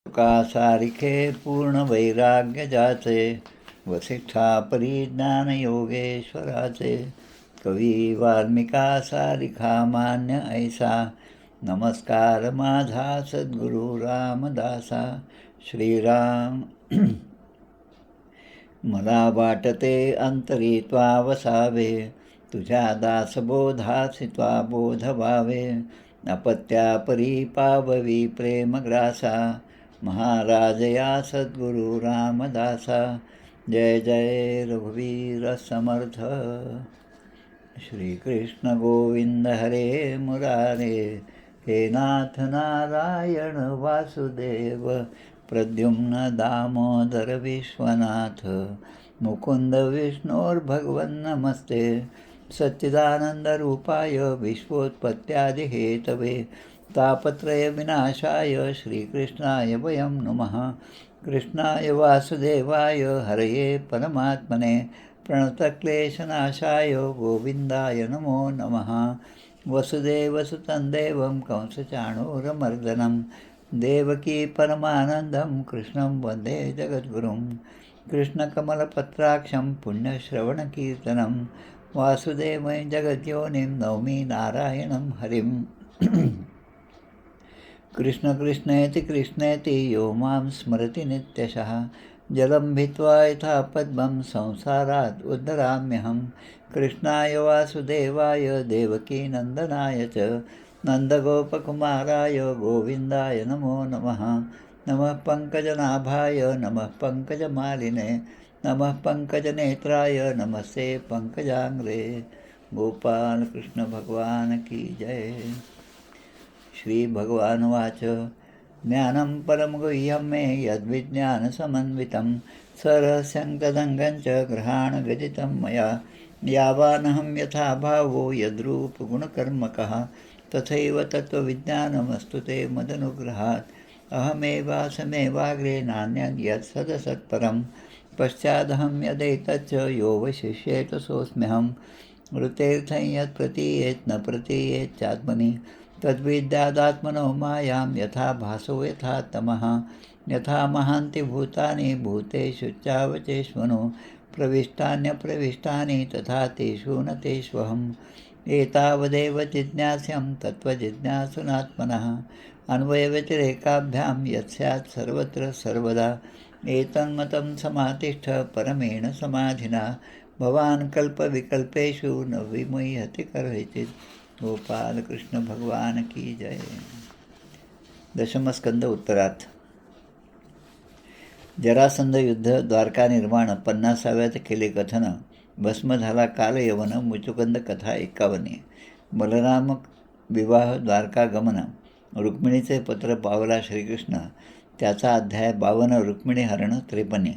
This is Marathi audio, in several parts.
तुका सारिखे पूर्ण वैराग्य जाचे, वसिष्ठा परिज्ञान योगेश्वराचे. कवी वाल्मिका सारिखा मान्य ऐसा, नमस्कार माझा सद्गुरु रामदासा. श्रीराम. मला वाटते अंतरी त्वा वसावे, तुझ्या दासबोधासी त्वा बोध व्हावे. अपत्या परी पाववी प्रेमग्रासा, महाराज या सद्गुरु रामदासा. जय जय रघुवीर समर्थ. श्रीकृष्ण गोविंद हरे मुरारे, हे नाथ नारायण वासुदेव. प्रद्युम्न दामोदर विश्वनाथ, मुकुंद विष्णोर्भगवन् नमस्ते. सच्चिदानंद रूपाय विश्वोत्पत्त्यादिहेतवे, तापत्रय विनाशाय श्रीकृष्णाय वयं नमः. कृष्णाय वासुदेवाय हरये परमात्मने, प्रणतक्लेशनाशाय गोविंदाय नमो नमः. वसुदेवसुतं देवं कंसचाणूरमर्दनं, देवकी परमानन्दं कृष्णं वन्दे जगद्गुरुं. कृष्णकमलपत्राक्षं पुण्यश्रवणकीर्तनं, वासुदेवं जगद्योनिं नौमि नारायणं हरिं. कृष्ण कृष्णेति कृष्णेति यो मां स्मरति नित्यशः, जलं भित्वा यथा पद्मं संसारात् उद्धराम्यहं. कृष्णाय वासुदेवाय देवकीनन्दनाय च, नन्दगोपकुमाराय गोविन्दाय नमो नमः. नमः पङ्कजनाभाय नमः पङ्कजमालिने, नमः पङ्कजनेत्राय नमस्ते पङ्कजाङ्ग्रे. गोपाल कृष्ण भगवान की जय. श्री भगवानुवाच. ज्ञानं परं गुह्यं मे यद्विज्ञानसमन्वितं, सरहस्यं तदङ्गं च ग्रहाणगदितं मया. यावानहं यथा भावो यद्रूपगुणकर्मकः, तथैव तत्त्वविज्ञानमस्तु ते मदनुग्रहात्. अहमेवासमेवाग्रे नान्यद् यत्सदसत्परं, पश्चादहं यदेतच्च यो वशिष्येत सोऽस्म्यहं. ऋतेऽर्थं यत् प्रतीयेत् न प्रतीयेच्चात्मनि, तद्विद्यादात्मनो मायां यथा भासो यथा तमः. यथा महान्ति भूतानि भूतेषु चावचेष्वनो, प्रविष्टान्यप्रविष्टानि तथा तेषु न तेष्वहम्. एतावदेव जिज्ञास्यं तत्त्वजिज्ञासुनात्मनः, अन्वयव्यतिरेकाभ्यां यत्स्यात् सर्वत्र सर्वदा. एतन्मतं समातिष्ठ परमेण समाधिना, भवान् कल्पविकल्पेषु न विमुह्यति कदाचित्. गोपाल कृष्ण भगवान की जय. दशमस्कंद उत्तरार्थ. जरासंध युद्ध, द्वारका निर्माण 50व्यात केले कथन, भस्म झाला कालयवन, मुचुकंद कथा 51. बलराम विवाह, द्वारका गमन, रुक्मिणीचे पत्र पावला श्रीकृष्ण, त्याचा अध्याय 52. रुक्मिणी हरण 53.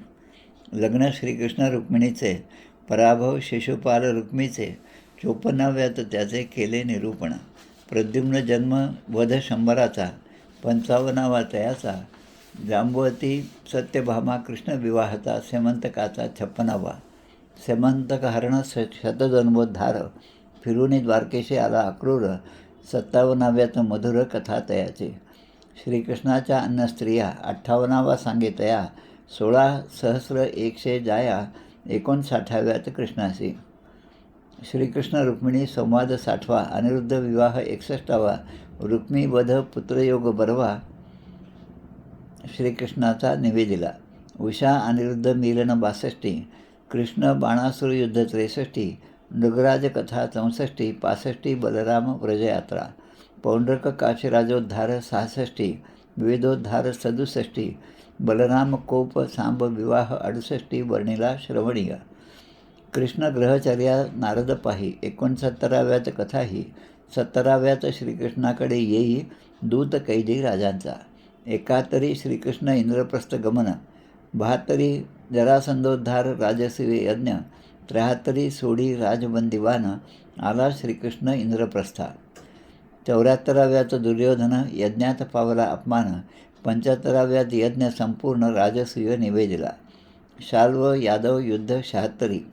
लग्न श्रीकृष्ण रुक्मिणीचे, पराभव शिशुपाल रुक्मीचे, 54व्यात त्याचे केले निरूपण. प्रद्युम्न जन्म, वध 100चा, 55वा तयाचा. जांबवती सत्यभामा कृष्ण विवाहाचा, सेमंतकाचा 56वा. सेमंतक हरण शतजन्मोद्धार, फिरुनी द्वारकेशी आला अक्रूर, 57व्यात मधुर कथा तयाचे. श्रीकृष्णाच्या अन्न स्त्रिया, 58वा सांगे तया, 16 सहस्र 100 जाया, 59व्यात कृष्णासी. श्रीकृष्ण रुक्मिणी संवाद 60वा, अनिरुद्ध विवाह 61वा, रुक्मी वध पुत्रयोग 12वा, श्रीकृष्णाचा निवेदिला. उषा अनिरुद्ध मिलन 62, कृष्ण बाणासुर युद्ध 63, नृगराज कथा 64, 65 बलराम व्रजयात्रा, पौंड्रक काशीराजोद्धार 66, विविधोद्धार 67, बलराम कोप सांब विवाह 68 वर्णिला श्रवणीय. कृष्ण ग्रहचर्या नारद पाही 69व्यात कथाही. 70व्यात श्रीकृष्णाकडे येई दूत कैदी राजांचा. 71 श्रीकृष्ण इंद्रप्रस्थ गमन, 72 जरासंधोद्धार राजसूय यज्ञ, 73 सोडी राजबंदिवान, आला श्रीकृष्ण इंद्रप्रस्था. 74व्यात दुर्योधन यज्ञात पावला अपमान, 75व्यात यज्ञ संपूर्ण राजसूय निवेदिला. शाल्व यादव युद्ध 76,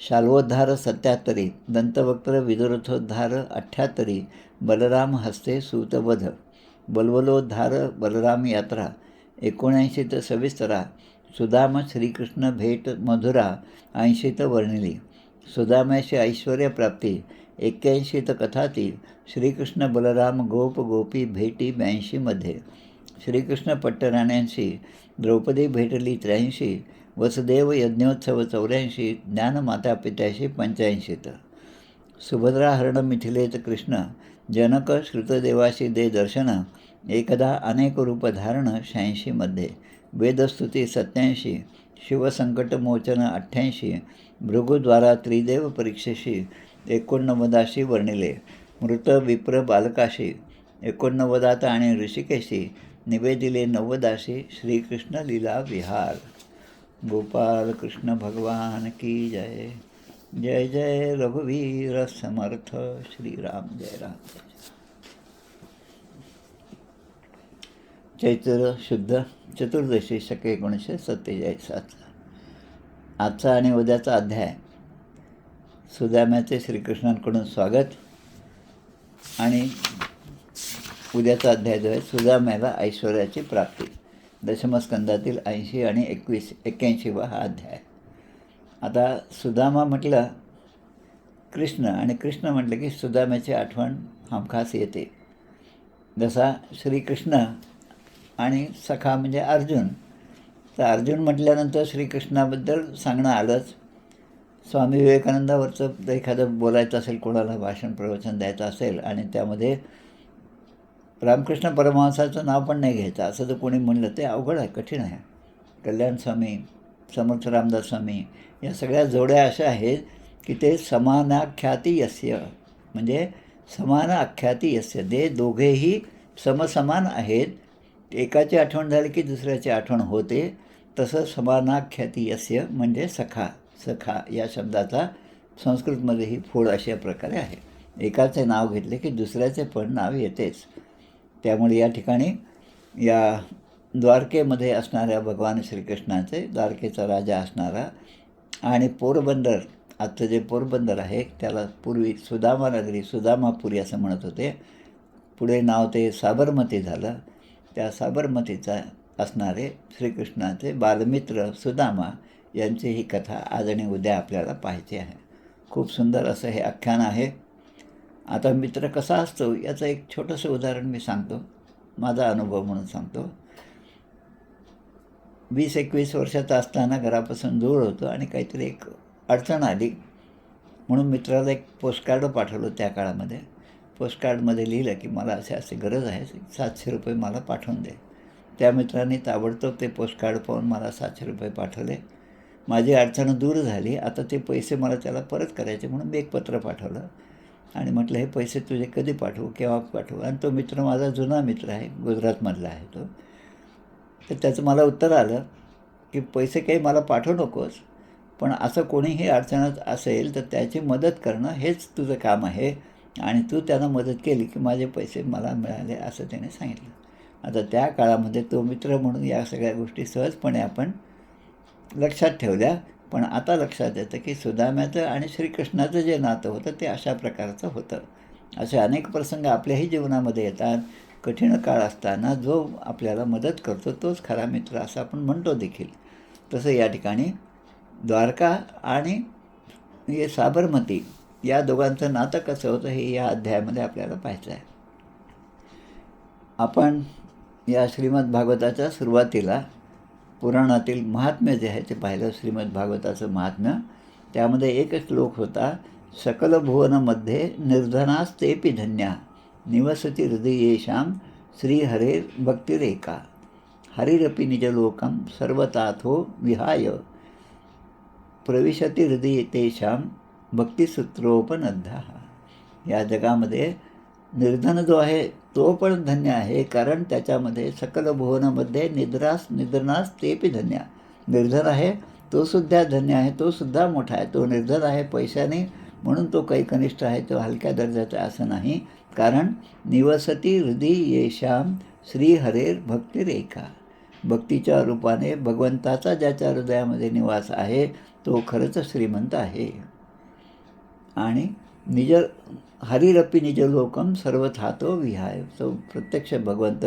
शाल्वोद्धार 77, दंतवक्त्र विदुरथोद्धार 78, बलराम हस्ते सूतवध. बलवलोद्धार बलराम यात्रा 79 सविस्तरा. सुदाम श्रीकृष्ण भेट मधुरा 80 वर्णिली. सुदाम्याची ऐश्वर्यप्राप्ती 81 कथाती. श्रीकृष्ण बलराम गोप गोपी भेटी 82. श्रीकृष्ण पट्टराण्यांशी द्रौपदी भेटली 83. वसुदेव यज्ञोत्सव 84. ज्ञानमाता पित्याशी 85. सुभद्रा हरण मिथिलेत कृष्ण. जनक श्रुतदेवाशी दे दर्शन. एकदा अनेक रूप धारण 86. वेदस्तुती 87. शिवसंकटमोचन 88. भृगुद्वारा त्रिदेव परीक्षेशी 89 वर्णिले. मृत विप्र बालकाशी 89 आणि ऋषिकेशी निवेदिले 90. श्रीकृष्ण लीला विहार. गोपाल कृष्ण भगवान की जय. जय जय रघुवीर समर्थ. श्रीराम जय राम. चैत्र शुद्ध चतुर्दशी शके 1947. आजचा आणि उद्याचा अध्याय. सुदाम्याचे श्रीकृष्णांकडून स्वागत आणि उद्याचा अध्याय जो आहे सुदाम्याला ऐश्वर्याची प्राप्ती. दशमस्कंदातील 80 आणि 81 हा अध्याय. आता सुदामा म्हटलं कृष्ण आणि कृष्ण म्हटलं की सुदाम्याची आठवण हमखास येते. जसा श्रीकृष्ण आणि सखा म्हणजे अर्जुन. तर अर्जुन म्हटल्यानंतर श्रीकृष्णाबद्दल सांगणं आलंच. स्वामी विवेकानंदावरचं एखादं बोलायचं असेल, कोणाला भाषण प्रवचन द्यायचं असेल आणि त्यामध्ये रामकृष्ण परमहंसाचं नाव पण नाही घ्यायचं असं जर कोणी म्हणलं ते अवघड आहे, कठीण आहे. कल्याण स्वामी, समर्थ रामदास स्वामी या सगळ्या जोड्या अशा आहेत की ते समानाख्याती यस्य म्हणजे समान आख्याती यस्य. ते दोघेही समसमान आहेत. एकाची आठवण झाली की दुसऱ्याची आठवण होते. तसं समानाख्याती यस्य म्हणजे सखा. सखा या शब्दाचा संस्कृतमध्येही फोड अशा प्रकारे आहे. एकाचे नाव घेतले की दुसऱ्याचे पण नाव येतेच. त्यामुळे या ठिकाणी या द्वारकेमध्ये असणाऱ्या भगवान श्रीकृष्णाचे, द्वारकेचा राजा असणारा आणि पोरबंदर, आजचं जे पोरबंदर आहे त्याला पूर्वी सुदामा नगरी, सुदामापुरी असं म्हणत होते. पुढे नाव ते साबरमती झालं. त्या साबरमतीचा असणारे श्रीकृष्णाचे बालमित्र सुदामा यांची ही कथा आज आणि उद्या आपल्याला पाहायची आहे. खूप सुंदर असं हे आख्यान आहे. आता मित्र कसा असतो याचं एक छोटंसं उदाहरण मी सांगतो, माझा अनुभव म्हणून सांगतो. 20-21 वर्षाचा असताना घरापासून दूर होतो आणि काहीतरी एक अडचण आली म्हणून मित्राला एक पोस्टकार्ड पाठवलं. त्या काळामध्ये पोस्टकार्डमध्ये लिहिलं की मला असे गरज आहे, 700 रुपये मला पाठवून दे. त्या मित्राने ताबडतोब ते पोस्टकार्ड पाहून मला 700 रुपये पाठवले. माझी अडचण दूर झाली. आता ते पैसे मला त्याला परत करायचे म्हणून मी एक पत्र पाठवलं आणि म्हटलं हे पैसे तुझे कधी पाठवू, केव्हा पाठवू. आणि तो मित्र माझा जुना मित्र आहे, गुजरातमधला आहे तो. तर त्याचं मला उत्तर आलं की पैसे काही मला पाठवू नकोस, पण असं कोणीही अडचणत असेल तर त्याची मदत करणं हेच तुझं काम आहे आणि तू त्यांना मदत केली की माझे पैसे मला मिळाले असं त्याने सांगितलं. आता त्या काळामध्ये तो मित्र म्हणून या सगळ्या गोष्टी सहजपणे आपण लक्षात ठेवल्या. पण आता लक्षात येतं की सुदाम्याचं आणि श्रीकृष्णाचं जे नातं होतं ते अशा प्रकारचं होतं. असे अनेक प्रसंग आपल्याही जीवनामध्ये येतात. कठीण काळ असताना जो आपल्याला मदत करतो तोच खरा मित्र असं आपण म्हणतो देखील. तसं या ठिकाणी द्वारका आणि हे साबरमती या दोघांचं नातं कसं होतं हे या अध्यायामध्ये आपल्याला पाहायचं आहे. आपण या श्रीमद भागवताच्या सुरुवातीला पुराणातील महात्म्य जे आहे ते पाहिलं. श्रीमद भागवताचं महात्म्य त्यामध्ये एक श्लोक होता, सकल भुवनमध्ये निर्धनास्तेपि धन्या निवसती हृदयेषां श्रीहरेर भक्तिरेका हरिरपि निजलोकं सर्वताथो विहाय प्रविशती हृदये तेषां भक्तिसूत्रोपनद्धा. या जगामध्ये निर्धन जो आहे तो पण धन्य आहे, कारण त्याच्यामध्ये सकल भुवनामध्ये निद्रनास तेपि धन्य. निर्धन आहे तोसुद्धा धन्य आहे, तोसुद्धा मोठा आहे. तो निर्धन आहे पैशाने म्हणून तो काही कनिष्ठ आहे, तो हलक्या दर्जाचा असं नाही. कारण निवसती हृदयेषां श्रीहरेर भक्तिरेका. भक्तीच्या रूपाने भगवंताचा ज्याच्या हृदयामध्ये निवास आहे तो खरंच श्रीमंत आहे. आणि निज हरिरपी निजलोकम सर्वथा तो विहाय. तो प्रत्यक्ष भगवंत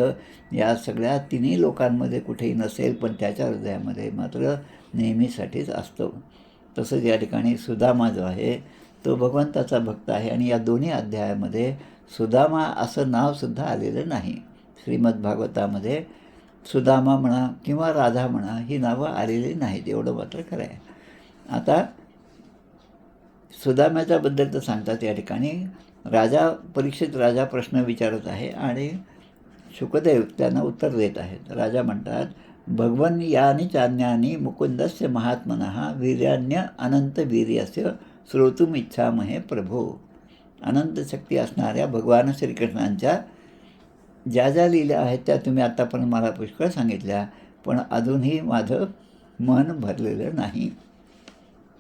या सगळ्या तिन्ही लोकांमध्ये कुठेही नसेल, पण त्याच्या हृदयामध्ये मात्र नेहमीसाठीच असतो. तसंच या ठिकाणी सुदामा जो आहे तो भगवंताचा भक्त आहे आणि या दोन्ही अध्यायामध्ये सुदामा असं नावसुद्धा आलेलं नाही. श्रीमद भागवतामध्ये सुदामा म्हणा किंवा राधा म्हणा ही नावं आलेली नाहीत, एवढं मात्र खरं आहे. आता सुदाम्याच्याबद्दल तर सांगतात या ठिकाणी परीक्षित राजा प्रश्न विचारत आहे आणि शुकदेव त्यांना उत्तर देत आहेत. राजा म्हणतात, भगवन् यानी चान्यानी मुकुंदस्य महात्मनः वीर्यान्य अनंत वीर्यस्य श्रोतुम इच्छामहे प्रभो. अनंत शक्ती असणाऱ्या भगवान श्रीकृष्णांच्या ज्या ज्या लीला आहेत त्या तुम्ही आत्तापर्यंत मला पुष्कळ सांगितल्या, पण अजूनही माझं मन भरलेलं नाही.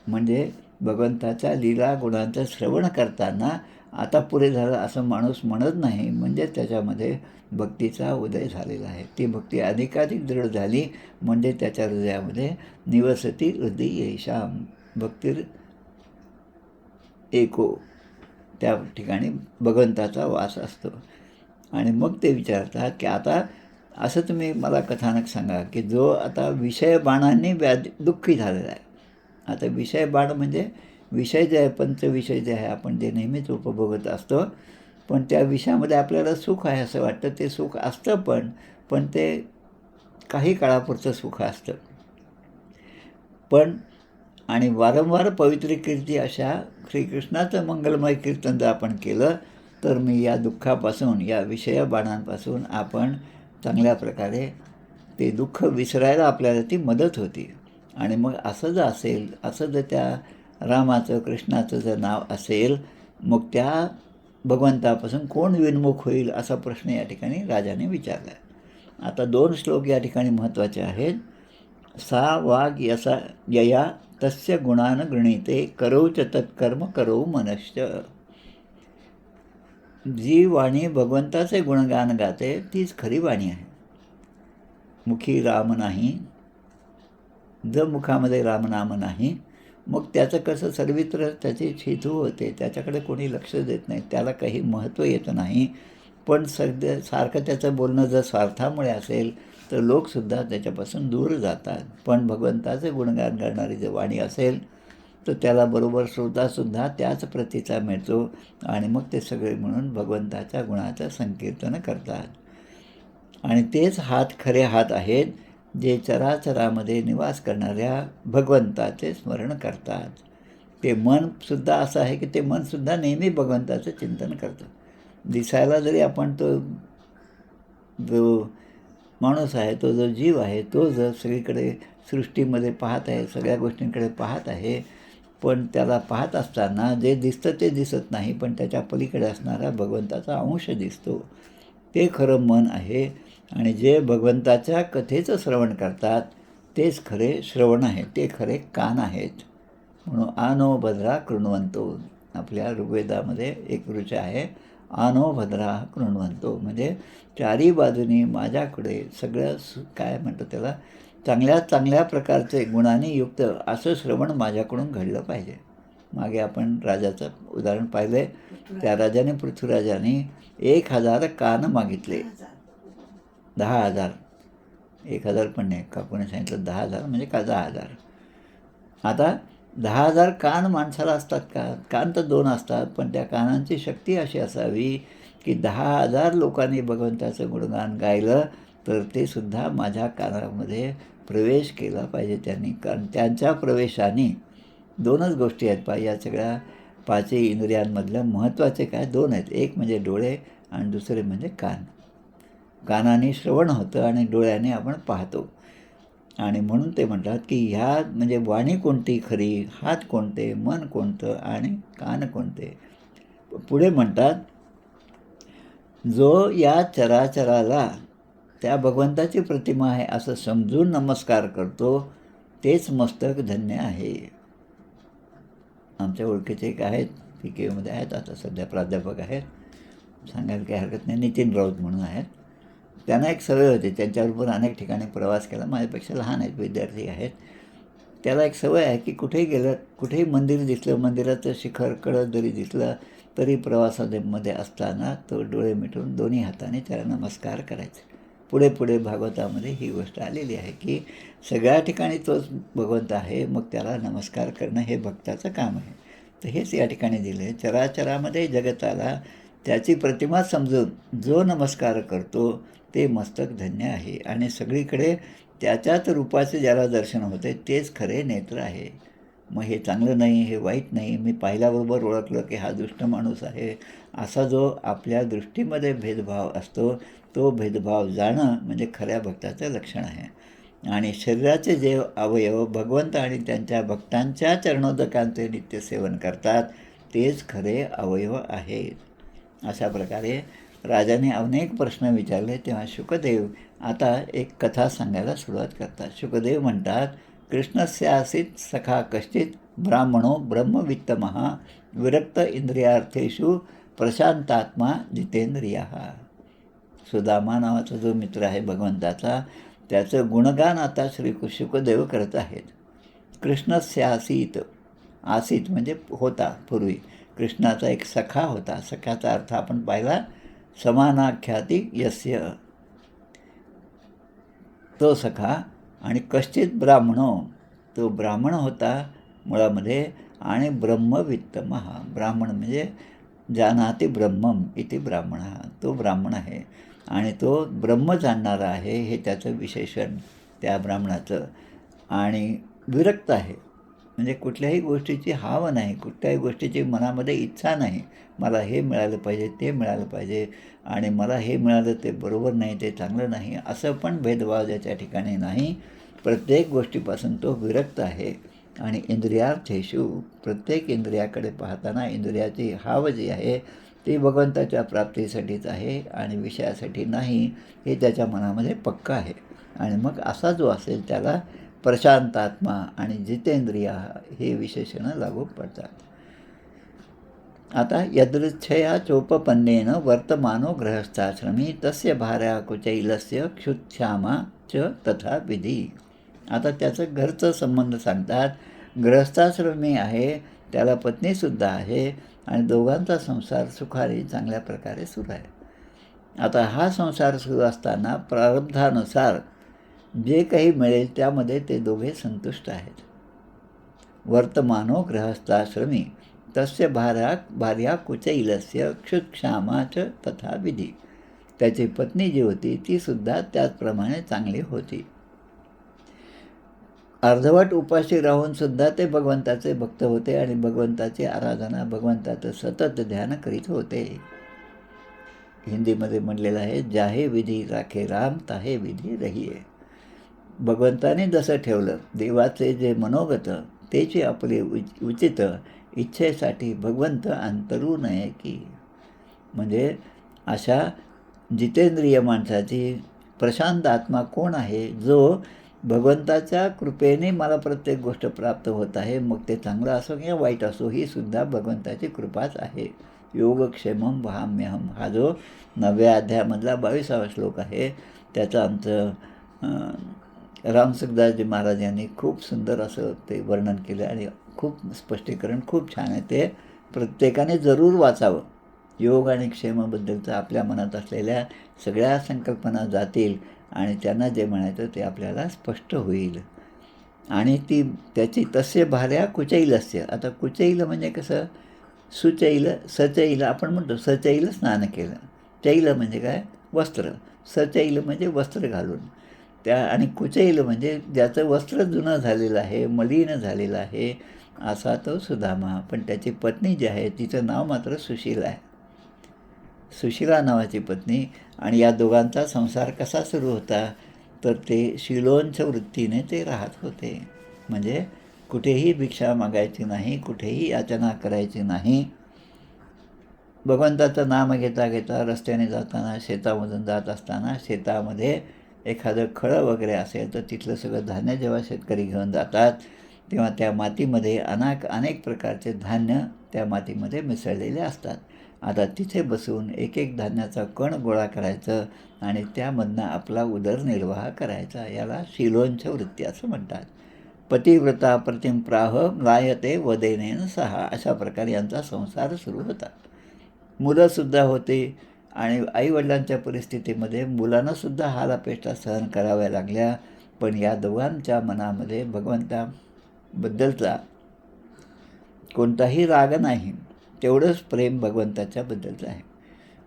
म्हणजे भगवंताच्या लीला गुणांचं श्रवण करताना आता पुरे झालं असं माणूस म्हणत नाही, म्हणजे त्याच्यामध्ये भक्तीचा उदय झालेला आहे. ती भक्ती अधिकाधिक दृढ झाली म्हणजे त्याच्या हृदयामध्ये निवसती हृदयेषाम भक्तीर एको, त्या ठिकाणी भगवंताचा वास असतो. आणि मग ते विचारतात की आता असं तुम्ही मला कथानक सांगा की जो आता विषय बाणांनी दुःखी झालेला आहे. आता विषय बाण म्हणजे विषय जे आहे, पंचविषय जे आहे, आपण जे नेहमीच उपभोगत असतो, पण त्या विषयामध्ये आपल्याला सुख आहे असं वाटतं. ते सुख असतं पण ते काही काळापुरतं सुख असतं. पण आणि वारंवार पवित्र कीर्ती अशा श्रीकृष्णाचं मंगलमय कीर्तन जर आपण केलं तर मी या दुःखापासून, या विषय बाणांपासून आपण चांगल्या प्रकारे ते दुःख विसरायला आपल्याला ती मदत होती. आणि मग असं जर असेल, असं जर त्या रामाचं कृष्णाचं जर नाव असेल, मग त्या भगवंतापासून कोण विनमुख होईल असा प्रश्न या ठिकाणी राजाने विचारला. आता 2 श्लोक या ठिकाणी महत्त्वाचे आहेत. सा वाग यसा यया तस्य गुणान गृणीते करौच तत्कर्म करौ मनश्च. जी वाणी भगवंताचे गुणगान गाते तीच खरी वाणी आहे. मुखी राम नाही, जर मुखामध्ये रामनाम नाही, मग त्याचं कसं सर्वत्र त्याची छिथू होते, त्याच्याकडे कोणी लक्ष देत नाही, त्याला काही महत्त्व येतं नाही. पण सारखं त्याचं बोलणं जर स्वार्थामुळे असेल तर लोकसुद्धा त्याच्यापासून दूर जातात. पण भगवंताचे गुणगान करणारी जर वाणी असेल तर त्याला बरोबर श्रोतासुद्धा त्याच प्रतीचा मिळतो आणि मग ते सगळे म्हणून भगवंताच्या गुणाचं संकीर्तन करतात. आणि तेच हात खरे हात आहेत जे चराचरामध्ये निवास करणाऱ्या भगवंताचे स्मरण करतात. ते मनसुद्धा असं आहे की ते मनसुद्धा नेहमी भगवंताचं चिंतन करतं. दिसायला जरी आपण तो जो माणूस आहे, तो जो जीव आहे, तो जर सगळीकडे सृष्टीमध्ये पाहत आहे, सगळ्या गोष्टींकडे पाहत आहे, पण त्याला पाहत असताना जे दिसतं ते दिसत नाही, पण त्याच्या पलीकडे असणारा भगवंताचा अंश दिसतो. ते खरं मन आहे. आणि जे भगवंताच्या कथेचं श्रवण करतात तेच खरे श्रवण आहे, ते खरे कान आहेत. म्हणून आनो भद्रा कृण्वंतो. आपल्या ऋग्वेदामध्ये एक ऋच आहे, आनो भद्रा कृण्वंतो, म्हणजे चारी बाजूनी माझ्याकडे सगळं काय म्हणतं त्याला, चांगल्या चांगल्या प्रकारचे गुणांनी युक्त असं श्रवण माझ्याकडून घडलं पाहिजे. मागे आपण राजाचं उदाहरण पाहिलं आहे. त्या राजाने, पृथ्वीराजाने 1000 कान मागितले. 10,000, 1,000 पण नाही, काकूने सांगितलं 10,000 म्हणजे का 10,000. आता 10,000 कान माणसाला असतात का? कान तर 2 असतात, पण त्या कानांची शक्ती अशी असावी की 10,000 लोकांनी भगवंताचं गुणगान गायलं तर ते सुद्धा माझ्या कानामध्ये प्रवेश केला पाहिजे त्यांनी. कारण त्यांच्या प्रवेशाने 2च गोष्टी आहेत या सगळ्या 5 इंद्रियांमधल्या महत्त्वाचे काय 2 आहेत. एक म्हणजे डोळे आणि दुसरे म्हणजे कान. कानाने श्रवण होतं आणि डोळ्याने आपण पाहतो. आणि म्हणून ते म्हणतात की ह्या म्हणजे वाणी कोणती खरी, हात कोणते, मन कोणतं आणि कान कोणते. पुढे म्हणतात, जो या चराचराला त्या भगवंताची प्रतिमा आहे असं समजून नमस्कार करतो तेच मस्तक धन्य आहे. आमच्या ओळखीचे एक आहेत, PKUमध्ये आहेत, आता सध्या प्राध्यापक आहेत, सांगायला काही हरकत नाही, नितीन राऊत म्हणून आहेत. त्यांना एक सवय होती, त्यांच्याबरोबर अनेक ठिकाणी प्रवास केला, माझ्यापेक्षा लहान आहेत, विद्यार्थी आहेत. त्याला एक सवय आहे की कुठेही गेलं, कुठेही मंदिर दिसलं, मंदिराचं शिखर कडं जरी दिसलं तरी प्रवासामध्ये असताना तो डोळे मिटून दोन्ही हाताने त्याला नमस्कार करायचे. पुढे पुढे भागवतामध्ये ही गोष्ट आलेली आहे की सगळ्या ठिकाणी तोच भगवंत आहे, मग त्याला नमस्कार करणं हे भक्ताचं काम आहे. तर हेच या ठिकाणी दिलं आहे. चराचरामध्ये जगताला त्याची प्रतिमा समजून जो नमस्कार करतो ते मस्तक धन्य आहे. आणि सगळीकडे त्याच्याच रूपाचे ज्याला दर्शन होते तेच खरे नेत्र आहे. मग हे चांगलं नाही, हे वाईट नाही, मी पाहिल्याबरोबर ओळखलं की हा दुष्ट माणूस आहे, असा जो आपल्या दृष्टीमध्ये भेदभाव असतो तो भेदभाव जाणं म्हणजे खऱ्या भक्ताचं लक्षण आहे. आणि शरीराचे जे अवयव भगवंत आणि त्यांच्या भक्तांच्या चरणोदकांचे नित्यसेवन करतात तेच खरे अवयव आहेत. अशा प्रकारे राजाने अनेक प्रश्न विचारले. तेव्हा शुकदेव आता एक कथा सांगायला सुरुवात करतात. शुकदेव म्हणतात, कृष्णस्य आसीत सखा कश्चित ब्राह्मणो ब्रह्मवित्तमः विरक्त इंद्रियार्थेषु प्रशांतात्मा जितेंद्रिय. सुदामा नावाचा जो मित्र आहे भगवंताचा, त्याचं गुणगान आता शुकदेव करत आहेत. कृष्णस्य आसीत, आसीत म्हणजे होता पूर्वी. कृष्णाचा एक सखा होता. सखाचा अर्थ आपण पाहिला, समानाख्याती यस्य, तो सखा. आणि कश्चित ब्राह्मणो, तो ब्राह्मण होता मुळामध्ये. आणि ब्रह्मवित्तमः, ब्राह्मण म्हणजे जानाति ब्रह्मम इति ब्राह्मण, तो ब्राह्मण आहे आणि तो ब्रह्म जाणणारा आहे, हे त्याचं विशेषण त्या ब्राह्मणाचं. आणि विरक्त आहे म्हणजे कुठल्याही गोष्टीची हाव नाही, कुठल्याही गोष्टीची मनामध्ये इच्छा नाही, मला हे मिळालं पाहिजे, ते मिळालं पाहिजे, आणि मला हे मिळालं ते बरोबर नाही, ते चांगलं नाही, असं पण भेदभाव ज्याच्या ठिकाणी नाही. प्रत्येक गोष्टीपासून तो विरक्त आहे. आणि इंद्रियार्थेषु, प्रत्येक इंद्रियाकडे पाहताना इंद्रियाची हाव जी आहे ती भगवंताच्या प्राप्तीसाठीच आहे आणि विषयासाठी नाही, हे त्याच्या मनामध्ये पक्का आहे. आणि मग असा जो असेल त्याला प्रशांतात्मा आणि जितेंद्रिय हे विशेषणं लागू पडतात. आता यदृच्छया चोपपन्नेन वर्तमानो गृहस्थाश्रमी तस्य भार्या कुचैलस्य क्षुत्क्षामा च तथा विधी. आता त्याचं घरचं संबंध सांगतात. गृहस्थाश्रमी आहे, त्याला पत्नीसुद्धा आहे आणि दोघांचा संसार सुखारी चांगल्या प्रकारे सुरू आहे. आता हा संसार सुरू असताना प्रारब्धानुसार जे काही मिळेल त्यामध्ये ते दोघे संतुष्ट आहेत. वर्तमानो गृहस्थाश्रमी तस्य भार्या कुचैलस्य क्षुत्क्षामाच तथा विधी. त्याची पत्नी जी होती तीसुद्धा त्याचप्रमाणे चांगली होती. अर्धवट उपाशी राहूनसुद्धा ते भगवंताचे भक्त होते आणि भगवंताची आराधना, भगवंताचं सतत ध्यान करीत होते. हिंदीमध्ये म्हणलेलं आहे, जाहे विधी राखे राम ताहे विधी रहिये. भगवंताने जसं ठेवलं, देवाचे जे मनोगत तेची आपले उचित इच्छेसाठी भगवंत अंतरू नये की. म्हणजे अशा जितेंद्रिय माणसाची प्रशांत आत्मा कोण आहे, जो भगवंताच्या कृपेने मला प्रत्येक गोष्ट प्राप्त होत आहे, मग ते चांगलं असो किंवा वाईट असो, ही सुद्धा भगवंताची कृपाच आहे. योगक्षेमम वहाम्यहम हा जो 9व्या अध्यायामधला 22वा श्लोक आहे, त्याचं आमचं रामसुखदासजी महाराज यांनी खूप सुंदर असं ते वर्णन केलं आणि खूप स्पष्टीकरण खूप छान आहे. ते प्रत्येकाने जरूर वाचावं. योग आणि क्षेमाबद्दलचं आपल्या मनात असलेल्या सगळ्या संकल्पना जातील आणि त्यांना जे म्हणायचं ते आपल्याला स्पष्ट होईल. आणि ती त्याची तस्य भार्या कुचैलस्य. आता कुचैल म्हणजे कसं, सुचैल सचैल आपण म्हणतो, सचैल स्नान केलं, चैल म्हणजे काय, वस्त्र, सचैल म्हणजे वस्त्र घालून त्या, आणि कुचैल म्हणजे ज्याचं वस्त्र जुनं झालेलं आहे, मलिन झालेलं आहे, असा तो सुदामा. पण त्याची पत्नी जी आहे तिचं नाव मात्र सुशीला आहे, सुशीला नावाची पत्नी. आणि या दोघांचा संसार कसा सुरू होता, तर ते शिलोंच्या वृत्तीने ते राहत होते. म्हणजे कुठेही भिक्षा मागायची नाही, कुठेही याचना करायची नाही. भगवंताचं नाम घेता घेता रस्त्याने जाताना, शेतामधून जात असताना, शेतामध्ये एखादं खळं वगैरे असेल तर तिथलं सगळं धान्य जेव्हा शेतकरी घेऊन जातात तेव्हा त्या मातीमध्ये अनेक प्रकारचे धान्य त्या मातीमध्ये मिसळलेले असतात. आता तिथे बसून एक एक धान्याचा कण गोळा करायचं आणि त्यामधनं आपला उदरनिर्वाह करायचा, याला शिलोंच्या वृत्ती असं म्हणतात. पतिव्रता प्रतिम प्राह लायते वदेनेन सहा, अशा प्रकारे यांचा संसार सुरू होता. मुलंसुद्धा होते आणि आईवडिलांच्या परिस्थितीमध्ये मुलांनासुद्धा हाल अपेष्टा सहन कराव्या लागल्या. पण या दोघांच्या मनामध्ये भगवंताबद्दलचा कोणताही राग नाही, तेवढंच प्रेम भगवंताच्याबद्दलचं आहे.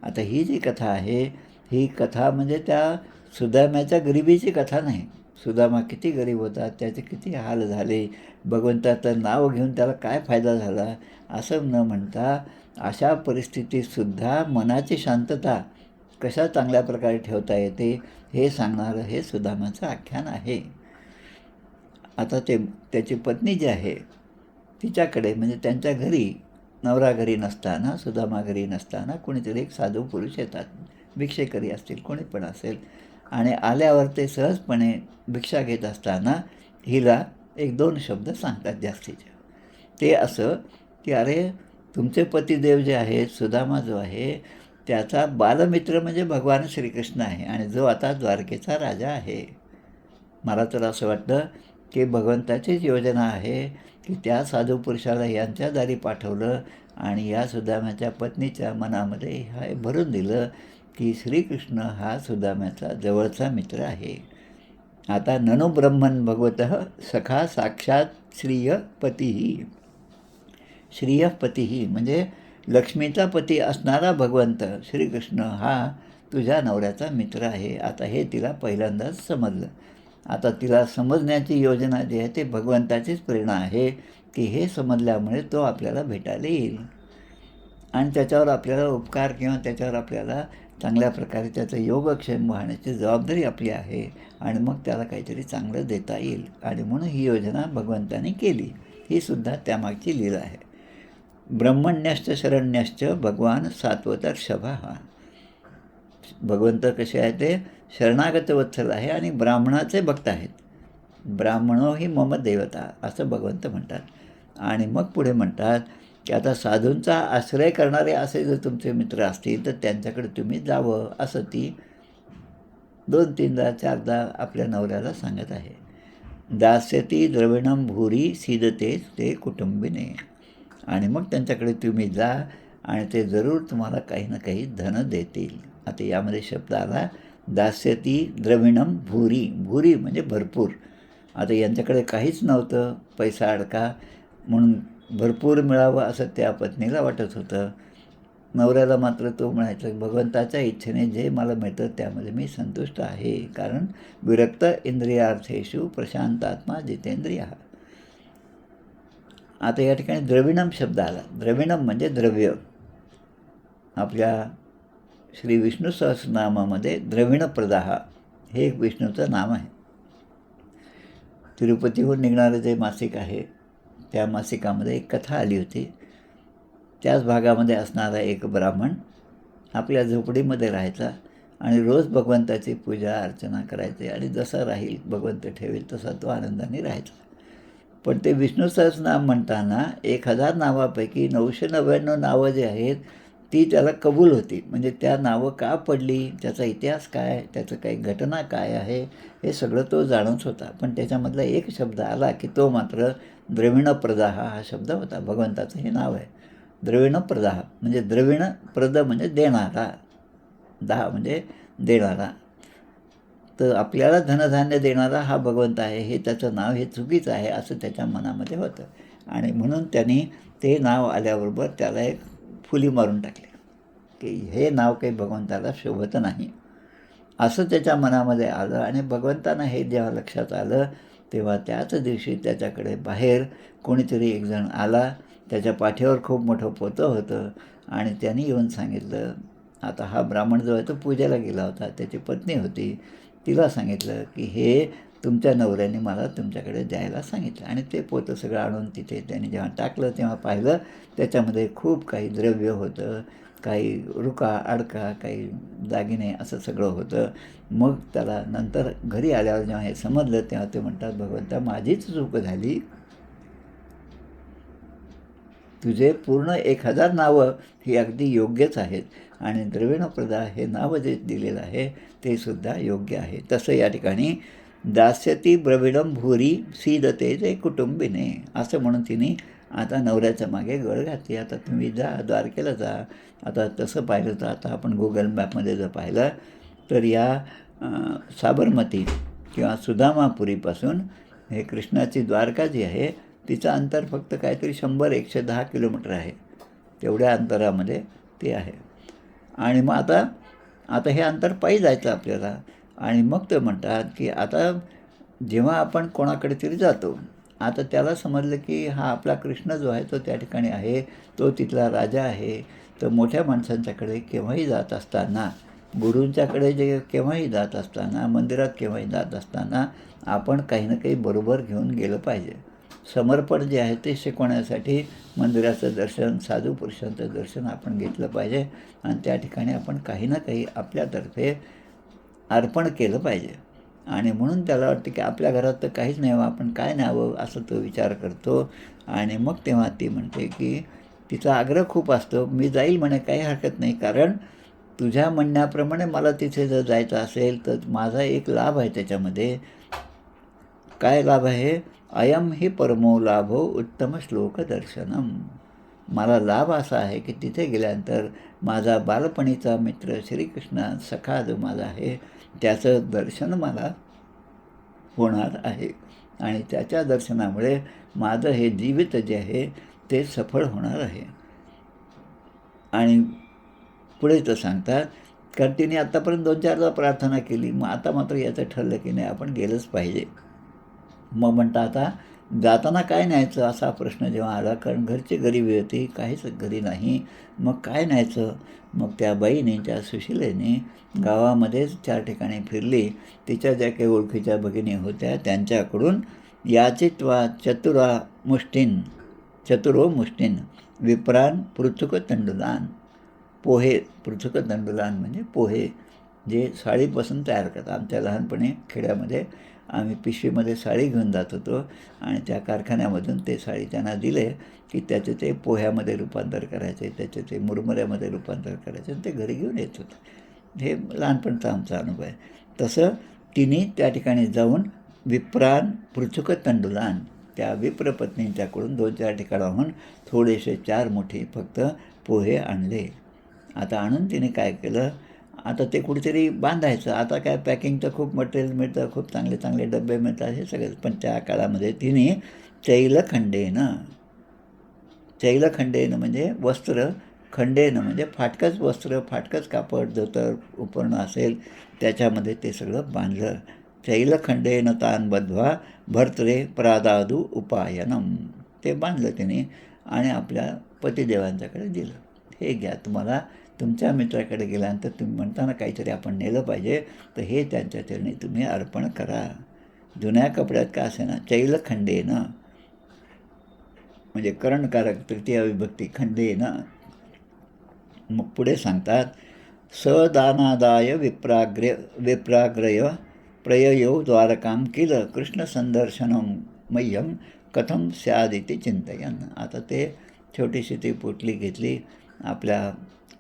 आता ही जी कथा आहे, ही कथा म्हणजे त्या सुदाम्याच्या गरिबीची कथा नाही. सुदामा किती गरीब होता, त्याचे किती हाल झाले, भगवंताचं नाव घेऊन त्याला काय फायदा झाला, असं न म्हणता अशा परिस्थितीतसुद्धा मनाची शांतता कशा चांगल्या प्रकारे ठेवता येते हे सांगणारं हे सुदामाचं आख्यान आहे. आता त्याची पत्नी जी आहे तिच्याकडे म्हणजे त्यांच्या घरी नवरा घरी नसताना, सुदामा घरी नसताना कोणीतरी एक साधू पुरुष येतात. भिक्षेकरी असतील, कोणी पण असेल, आणि आल्यावर ते सहजपणे भिक्षा घेत असताना हिला 1-2 शब्द सांगतात जास्तीचे. ते असं की अरे, तुमचे पतिदेव जे आहेत, सुदामा जो आहे, त्याचा बालमित्र म्हणजे भगवान श्रीकृष्ण आहे आणि जो आता द्वारकेचा राजा आहे. मला तर असं वाटतं की भगवंताचीच योजना आहे की त्या साधू पुरुषाला यांच्या दारी पाठवलं आणि या सुदाम्याच्या पत्नीच्या मनामध्ये हे भरून दिलं की श्रीकृष्ण हा सुदाम्याचा जवळचा मित्र आहे. आता ननु ब्रह्मन् भगवतः सखा साक्षात श्रियपतीही. श्रियपतीही म्हणजे लक्ष्मीचा पती असणारा भगवंत श्रीकृष्ण हा तुझ्या नवऱ्याचा मित्र आहे. आता हे तिला पहिल्यांदाच समजलं. आता तिला समजण्याची योजना जी आहे ते भगवंताचीच प्रेरणा आहे की हे समजल्यामुळे तो आपल्याला भेटायला येईल आणि त्याच्यावर आपल्याला उपकार किंवा त्याच्यावर आपल्याला चांगल्या प्रकारे त्याचं योगक्षेम वाहण्याची जबाबदारी आपली आहे आणि मग त्याला काहीतरी चांगलं देता येईल. आणि म्हणून ही योजना भगवंताने केली. ही सुद्धा त्यामागची लीला आहे. ब्रह्मण्यश्च शरण्यश्च भगवान सात्वतर्षभा. भगवंत कसे आहे ते शरणागत वत्सल आहे आणि ब्राह्मणाचे भक्त आहेत. ब्राह्मणो ही मम देवता असं भगवंत म्हणतात. आणि मग पुढे म्हणतात की आता साधूंचा आश्रय करणारे असे जर तुमचे मित्र असतील तर त्यांच्याकडे तुम्ही जावं, असं ती 2-3दा 4दा आपल्या नवऱ्याला सांगत आहे. दास्यती द्रविणम भूरी सीदते ते कुटुंबिने. आणि मग त्यांच्याकडे तुम्ही जा आणि ते जरूर तुम्हाला काही ना काही धन देतील. आता यामध्ये शब्द आला दास्यती द्रविणम भूरी. भूरी म्हणजे भरपूर. आता यांच्याकडे काहीच नव्हतं, पैसा अडका, म्हणून भरपूर मिळावं असं त्या पत्नीला वाटत होतं. नवऱ्याला मात्र तो म्हणायचं भगवंताच्या इच्छेने जे मला मिळतं त्यामध्ये मी संतुष्ट आहे, कारण विरक्त इंद्रियार्थेषु प्रशांतात्मा जितेंद्रिय. आता या ठिकाणी द्रविणम शब्द आला. द्रविणम म्हणजे द्रव्य. आपल्या श्री विष्णू सहस्रनामामध्ये द्रविणप्रदाह हे एक विष्णूचं नाम आहे. तिरुपतीहून निघणारं जे मासिक आहे त्या मासिकामध्ये एक कथा आली होती. त्याच भागामध्ये असणारा एक ब्राह्मण आपल्या झोपडीमध्ये राहायचा आणि रोज भगवंताची पूजा अर्चना करायचे आणि जसा राहील भगवंत ठेवेल तसा तो आनंदाने राहायचा. पण ते विष्णू सहस्रनाम म्हणताना 1000 नावापैकी 999 नावं जी आहेत ती त्याला कबूल होती. म्हणजे त्या नावं का पडली, त्याचा इतिहास काय, त्याचं काही घटना काय आहे, हे सगळं तो जाणूच होता. पण त्याच्यामधला एक शब्द आला की तो मात्र द्रविणप्रदाह हा शब्द होता. भगवंताचं हे नाव आहे द्रविणप्रदाह. म्हणजे द्रविणप्रद म्हणजे देणारा, दाह म्हणजे देणारा. तर आपल्याला धनधान्य देणारा हा भगवंत आहे, हे त्याचं नाव हे चुकीचं आहे असं त्याच्या मनामध्ये होतं. आणि म्हणून त्यांनी ते नाव आल्याबरोबर त्याला एक फुली मारून टाकली की हे नाव काही भगवंताला शोभत नाही असं त्याच्या मनामध्ये आलं. आणि भगवंतानं हे जेव्हा लक्षात आलं तेव्हा त्याच दिवशी त्याच्याकडे बाहेर कोणीतरी एक जण आला. त्याच्या पाठीवर खूप मोठं पोतं होतं आणि त्यांनी येऊन सांगितलं. आता हा ब्राह्मण जो आहे तो पूजेला गेला होता, त्याची पत्नी होती. तिला सांगितलं की हे तुमच्या नवऱ्याने मला तुमच्याकडे द्यायला सांगितलं. आणि ते पोतं सगळं आणून तिथे त्यांनी जेव्हा टाकलं तेव्हा पाहिलं त्याच्यामध्ये खूप काही द्रव्य होतं, काही रुका अडका, काही दागिने, असं सगळं होतं. मग त्याला नंतर घरी आल्यावर जेव्हा हे समजलं तेव्हा ते म्हणतात भगवंता माझीच चूक झाली, तुझे पूर्ण 1000 नावं ही अगदी योग्यच आहेत आणि द्रविणप्रदा हे नाव जे दिलेलं आहे ते सुद्धा योग्य आहे. तसं या ठिकाणी दास्यती ब्रविडम भुरी सीदते जे कुटुंबिने, असं म्हणून तिने आता नवऱ्याच्या मागे गळ घातली. आता तुम्ही जा, द्वारकेला जा. आता तसं पाहिलं तर आता आपण गुगल मॅपमध्ये जर पाहिलं तर या साबरमती किंवा सुदामापुरीपासून हे कृष्णाची द्वारका जी आहे तिचं अंतर फक्त काहीतरी 100-110 किलोमीटर आहे. तेवढ्या अंतरामध्ये ते आहे. आणि मग आता हे अंतर पायी जायचं आपल्याला. आणि मग ते म्हणतात की आता जेव्हा आपण कोणाकडे तरी जातो, आता त्याला समजलं की हा आपला कृष्ण जो आहे तो त्या ठिकाणी आहे, तो तिथला राजा आहे. तर मोठ्या माणसांच्याकडे केव्हाही जात असताना, गुरूंच्याकडे जे केव्हाही जात असताना, मंदिरात केव्हाही जात असताना आपण काही ना काही बरोबर घेऊन गेलं पाहिजे. समर्पण जे आहे ते शिकवण्यासाठी मंदिराचं दर्शन, साधू पुरुषांचं दर्शन आपण घेतलं पाहिजे. आणि त्या ठिकाणी आपण काही ना काही आपल्यातर्फे अर्पण केलं पाहिजे. आणि म्हणून त्याला वाटतं की आपल्या घरात तर काहीच नाही, आपण काय न्यावं असं तो विचार करतो. आणि मग तेव्हा ती म्हणते की तिचा आग्रह खूप असतो, मी जाईल म्हणे, काही हरकत नाही, कारण तुझ्या म्हणण्याप्रमाणे मला तिथे जर जायचं असेल तर माझा एक लाभ आहे त्याच्यामध्ये. काय लाभ आहे? अयम ही परमो लाभो उत्तम श्लोक दर्शनम. मला लाभ असा आहे की तिथे गेल्यानंतर माझा बालपणीचा मित्र श्रीकृष्ण सखा जो माझा आहे त्याचं दर्शन मला होणार आहे. आणि त्याच्या दर्शनामुळे माझं हे जीवित जे आहे ते सफळ होणार आहे. आणि पुढे तर सांगतात, कारण तिने आत्तापर्यंत 2-4दा प्रार्थना केली, मग आता मात्र याचं ठरलं की नाही आपण गेलंच पाहिजे. मग म्हणता आता जाताना काय न्यायचं असा प्रश्न जेव्हा आला, कारण घरची गरिबी होती, काहीच घरी नाही, मग काय न्यायचं? मग त्या बाईने, त्या सुशिलेने गावामध्येच 4 ठिकाणी फिरली. तिच्या ज्या काही ओळखीच्या भगिनी होत्या त्यांच्याकडून याचित्वा चतुरो मुष्टीन विप्रान पृथुक तंडुलान. पोहे, पृथुक तंडुलान म्हणजे पोहे, जे साळीपासून तयार करतात. आमच्या लहानपणी खेड्यामध्ये आम्ही पिशवीमध्ये साळी घेऊन जात होतो आणि त्या कारखान्यामधून ते साळी त्यांना दिले की त्याचे ते पोह्यामध्ये रूपांतर करायचे, त्याचे ते मुरमुऱ्यामध्ये रूपांतर करायचे आणि ते घरी घेऊन येत होतं. हे लहानपणचा आमचा अनुभव आहे. तसं तिने त्या ठिकाणी जाऊन विप्रान पृथुक तंडुलान, त्या विप्रपत्नींच्याकडून 2-4 ठिकाणाहून थोडेसे 4 मुठी फक्त पोहे आणले. आता आणून तिने काय केलं, आता ते कुठेतरी बांधायचं. आता काय पॅकिंगचं खूप मटेरियल मिळतं, खूप चांगले चांगले डबे मिळतात, हे सगळं. पण त्या काळामध्ये तिने चैलखंडेनं म्हणजे वस्त्र, खंडेनं म्हणजे फाटकच वस्त्र, फाटकच कापड, धोतर उपरणं असेल त्याच्यामध्ये ते सगळं बांधलं. चैलखंडेनं तान बद्ध्वा भर्तरे प्रादादू उपायनम. ते बांधलं तिने आणि आपल्या पतिदेवांच्याकडे दिलं. हे घ्या, तुम्हाला तुमच्या मित्राकडे गेल्यानंतर तुम्ही म्हणताना काहीतरी आपण नेलं पाहिजे, तर हे त्यांच्या चरणी तुम्ही अर्पण करा. जुन्या कपड्यात का असेना, चैलखंडेनं म्हणजे करणकारक तृतीया विभक्ती, खंडेनं. मग पुढे सांगतात, सदानादाय विप्राग्रय प्रययो द्वारकाम किल कृष्ण संदर्शनम मह्यम कथम स्यादिती चिंतयन. आता ते छोटीशी ती पोटली घेतली, आपल्या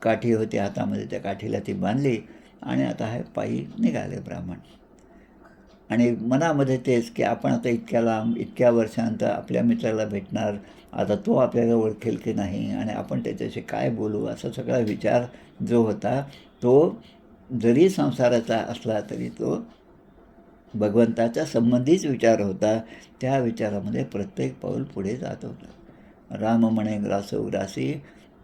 काठी होती हातामध्ये, त्या काठीला ती बांधली आणि आता हे पायी निघाले ब्राह्मण. आणि मनामध्ये तेच की आपण आता इतक्या लांब, इतक्या वर्षानंतर आपल्या मित्राला भेटणार, आता तो आपल्याला ओळखेल की नाही आणि आपण त्याच्याशी काय बोलू, असा सगळा विचार जो होता तो जरी संसाराचा असला तरी तो भगवंताच्या संबंधीच विचार होता. त्या विचारामध्ये प्रत्येक पाऊल पुढे जात होतं. राम म्हणे ग्रासो ग्रासी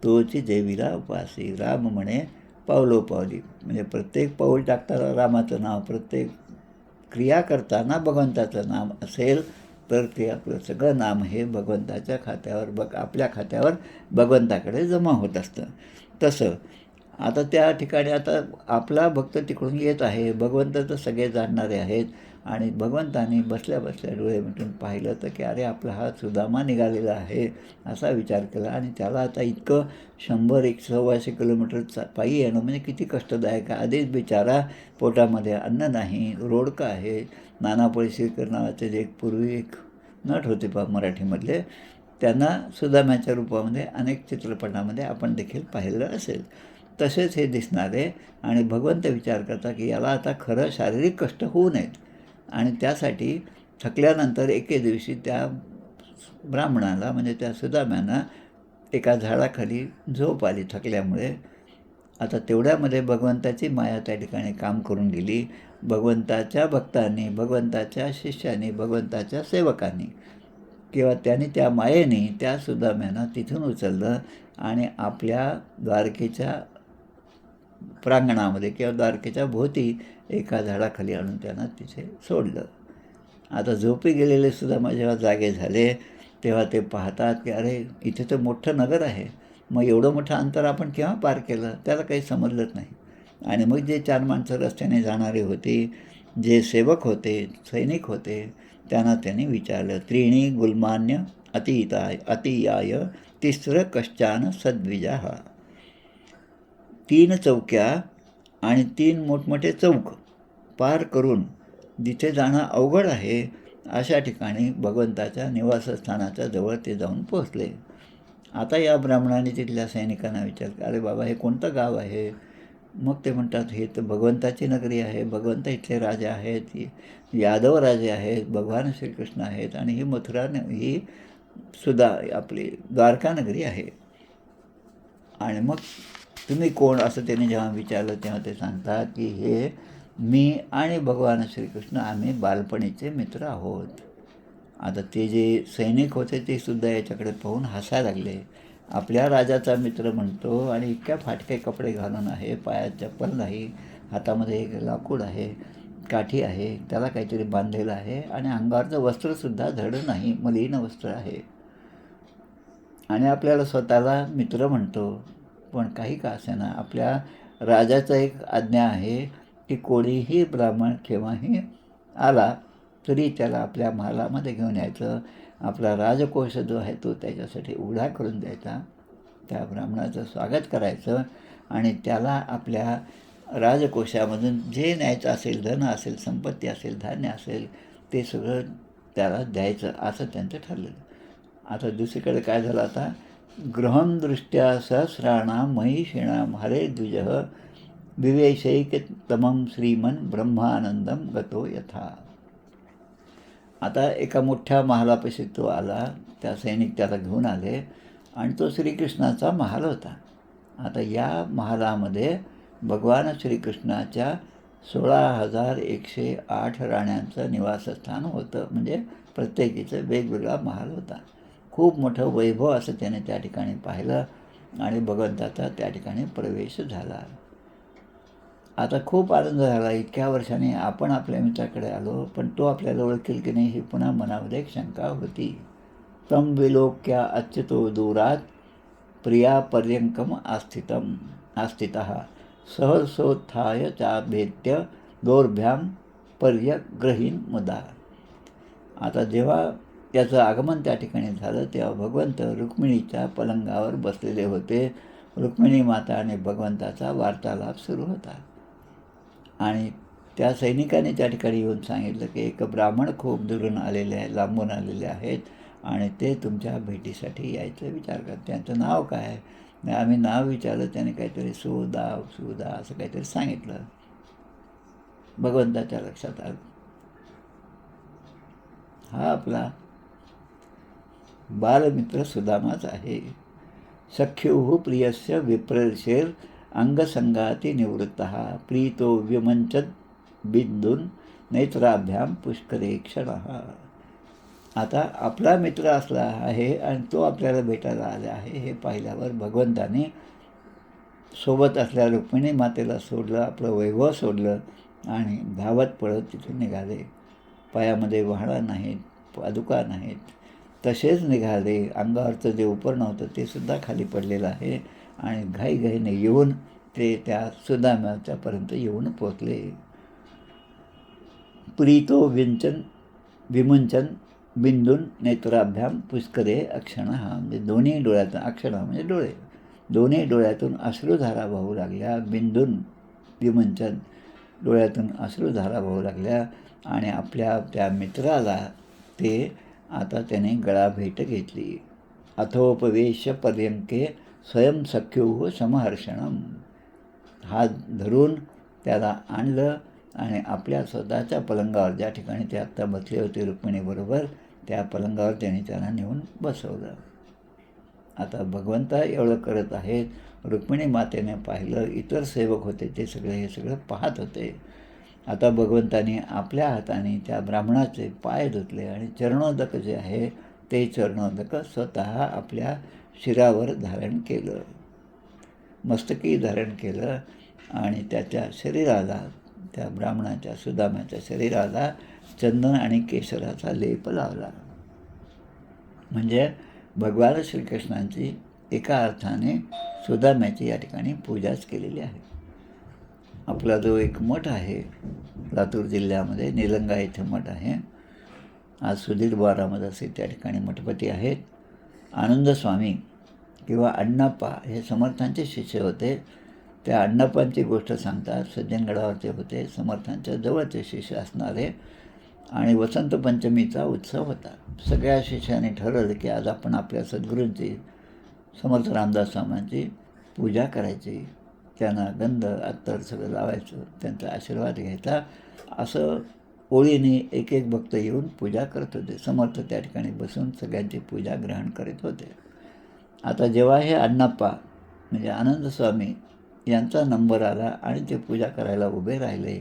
तोची देवीला उपासी. राम म्हणे पावलोपावली, म्हणजे प्रत्येक पाऊल टाकताना रामाचं नाव, प्रत्येक क्रिया करताना भगवंताचं नाम असेल तर ते आपलं सगळं नाम हे भगवंताच्या खात्यावर, आपल्या खात्यावर भगवंताकडे जमा होत असतं. तसं आता त्या ठिकाणी आता आपला भक्त तिकडून येत आहे, भगवंत तर सगळे जाणणारे आहेत. आणि भगवंतानी बसल्या बसल्या डोळे मिटून पाहिलं तर की अरे आपला हा सुदामा निघालेला आहे, असा विचार केला. आणि त्याला आता इतकं 100-125 किलोमीटर पायी येणं म्हणजे किती कष्टदायक आहे. आधीच बिचारा पोटामध्ये अन्न नाही, रोडकं आहे. नाना पळशीकर नावाचे जे पूर्वी एक नट होते मराठीमधले, त्यांना सुदाम्याच्या रूपामध्ये अनेक चित्रपटामध्ये आपण देखील पाहिलं असेल. तसेच हे दिसणारे. आणि भगवंत विचार करता की याला आता खरं शारीरिक कष्ट होऊ नयेत, आणि त्यासाठी थकल्यानंतर एके दिवशी त्या ब्राह्मणाला म्हणजे त्या सुदाम्यांना एका झाडाखाली झोप आली थकल्यामुळे. आता तेवढ्यामध्ये भगवंताची माया त्या ठिकाणी काम करून गेली. भगवंताच्या भक्तांनी, भगवंताच्या शिष्यांनी, भगवंताच्या सेवकांनी किंवा त्यांनी त्या मायेने त्या सुदाम्यांना तिथून उचललं आणि आपल्या द्वारकेच्या प्रांगणामध्ये किंवा द्वारकेच्या भोवती एका झाडाखाली आणून त्यांना तिथे सोडलं. आता झोपी गेलेले सुदामा जेव्हा जागे झाले तेव्हा ते पाहतात की अरे इथे तर मोठं नगर आहे, मग एवढं मोठं अंतर आपण केव्हा पार केलं, त्याला काही समजलंच नाही. आणि मग जे 4 माणसं रस्त्याने जाणारे होते, जे सेवक होते, सैनिक होते, त्यांना त्यांनी विचारलं, त्रीणी गुल्मान्य अतियाय तिसरं कश्चान सद्विजाः. 3 चौक्या आणि 3 मोठमोठे चौक पार करून जिथे जाणं अवघड आहे अशा ठिकाणी भगवंताच्या निवासस्थानाच्या जवळ ते जाऊन पोहोचले. आता या ब्राह्मणाने तिथल्या सैनिकांना विचारलं, अरे बाबा हे कोणतं गाव आहे? मग ते म्हणतात हे तर भगवंताची नगरी आहे, भगवंत इथले राजे आहेत, यादव राजे आहेत, भगवान श्रीकृष्ण आहेत आणि ही मथुरा ही सुद्धा आपली द्वारका नगरी आहे. आणि मग तुम्ही कोण असं त्यांनी जेव्हा विचारलं तेव्हा ते सांगतात की हे मी आणि भगवान श्रीकृष्ण आम्ही बालपणीचे मित्र आहोत. आता ते जे सैनिक होते ते सुद्धा याच्याकडे पाहून हसायला लागले. आपल्या राजाचा मित्र म्हणतो आणि इतक्या फाटके कपडे घालून आहे, पायात चप्पल नाही, हातामध्ये एक लाकूड आहे, काठी आहे, त्याला काहीतरी बांधलेलं आहे आणि अंगावरचं वस्त्रसुद्धा धड नाही, मलिन वस्त्र आहे आणि आपल्याला स्वतःला मित्र म्हणतो. पण काही का असेना आपल्या राजाचा एक आज्ञा आहे की कोणीही ब्राह्मण केव्हाही आला तरी त्याला आपल्या महालामध्ये घेऊन यायचं, आपला राजकोष जो आहे तो त्याच्यासाठी उघडा करून द्यायचा, त्या ब्राह्मणाचं स्वागत करायचं आणि त्याला आपल्या राजकोषामधून जे न्यायचं असेल, धन असेल, संपत्ती असेल, धान्य असेल ते सगळं त्याला द्यायचं असं त्यांचं ठरलेलं. आता दुसरीकडे काय झालं, आता गृहं दृष्ट्या सहस्राणां महिषीणां हरे द्विजः विवेशैकतमं श्रीमन ब्रह्मानंदम गतो यथा. आता एका मोठ्या महालापाशी तो आला, त्या सैनिक त्याला घेऊन आले आणि तो श्रीकृष्णाचा महाल होता. आता या महालामध्ये भगवान श्रीकृष्णाच्या 16,108 राण्यांचं निवासस्थान होतं, म्हणजे प्रत्येकीचं वेगवेगळा महाल होता. खूप मोठं वैभव असं त्याने त्या ठिकाणी पाहिलं आणि भगवंताचा त्या ठिकाणी प्रवेश झाला. आता खूप आनंद झाला, इतक्या वर्षांनी आपण आपल्या मित्राकडे आलो, पण तो आपल्याला ओळखेल की नाही ही पुन्हा मनामध्ये एक शंका होती. तम विलोक्या अच्युतो दूरात प्रिया पर्यंकम आस्थितः सहसोत्थाय चाभेत्य दोर्भ्याम पर्यग्रहीन मुदा. आता जेव्हा त्याचं आगमन त्या ठिकाणी झालं तेव्हा भगवंत रुक्मिणीच्या पलंगावर बसलेले होते. रुक्मिणी माता आणि भगवंताचा वार्तालाप सुरू होता आणि त्या सैनिकाने त्या ठिकाणी येऊन सांगितलं की एक ब्राह्मण खूप दुरून आलेले आहे, लांबून आलेले आहेत आणि ते तुमच्या भेटीसाठी यायचं विचार करतात. त्यांचं नाव काय? आम्ही नाव विचारलं, त्याने काहीतरी सुदा असं काहीतरी सांगितलं. भगवंताच्या लक्षात आलं हा आपला बालमित्र सुदामाच आहे. सख्युः प्रियस्य विप्रशेर अंगसंगाती निवृत्तः प्रीतो विमंचद बिंदून नेत्राभ्याम पुष्करे क्षणः. आता आपला मित्र असला आहे आणि तो आपल्याला भेटायला आला आहे हे पाहिल्यावर भगवंताने सोबत असल्या रुक्मिणी मातेला सोडलं, आपलं वैभव सोडलं आणि धावत पळत तिथून निघाले. पायामध्ये वाहणं नाहीत, पादुका नाहीत, तसेच निघाले. अंगावरचं जे उपरणं होतं ते सुद्धा खाली पडलेलं आहे आणि घाईघाईने येऊन ते त्या सुदाम्याच्यापर्यंत येऊन पोचले. प्रीतो विमुंचन बिंदून नेत्राभ्याम पुष्करे अक्षण. म्हणजे दोन्ही डोळ्यातून, अक्षण म्हणजे डोळे, दोन्ही डोळ्यातून अश्रुधारा वाहू लागल्या. बिंदून विमुंचन डोळ्यातून अश्रुधारा वाहू लागल्या आणि आपल्या त्या मित्राला ते आता त्याने गळाभेट घेतली. अथोपवेश पर्यंके स्वयं सख्युः समहर्षणम. हात धरून त्याला आणलं आणि आपल्या स्वतःच्या पलंगावर, ज्या ठिकाणी ते आत्ता बसले होते रुक्मिणीबरोबर, त्या पलंगावर त्यांनी त्यांना नेऊन बसवलं. आता भगवंता एवढं करत आहेत. रुक्मिणी मातेने पाहिलं, इतर सेवक होते ते सगळे हे सगळं पाहत होते. आता भगवंतानी आपल्या हाताने त्या ब्राह्मणाचे पाय धुतले आणि चरणोदक जे आहे ते चरणोदक स्वतः आपल्या शिरावर धारण केलं, मस्तकी धारण केलं आणि त्याच्या शरीराला, त्या ब्राह्मणाच्या सुदाम्याच्या शरीराला चंदन आणि केशराचा लेप लावला. म्हणजे भगवान श्रीकृष्णांची एका अर्थाने सुदाम्याची या ठिकाणी पूजाच केलेली आहे. आपला जो एक मठ आहे लातूर जिल्ह्यामध्ये, निलंगा येथे मठ आहे. आज सुधीर बारामदासी त्या ठिकाणी मठपती आहेत. आनंद स्वामी किंवा अण्णाप्पा हे समर्थांचे शिष्य होते. त्या अण्णाप्पांची गोष्ट सांगतात. सज्जनगडावरचे होते, समर्थांच्या जवळचे शिष्य असणारे. आणि वसंत पंचमीचा उत्सव होता. सगळ्या शिष्याने ठरवलं की आज आपण आपल्या सद्गुरूंची, समर्थ रामदास स्वामींची पूजा करायची. त्यांना गंध अत्तर सगळं लावायचं, त्यांचा आशीर्वाद घ्यायचा. असं ओळीने एक एक भक्त येऊन पूजा करत होते. समर्थ त्या ठिकाणी बसून सगळ्यांची पूजा ग्रहण करीत होते. आता जेव्हा हे अण्णाप्पा म्हणजे आनंद स्वामी यांचा नंबर आला आणि ते पूजा करायला उभे राहिले,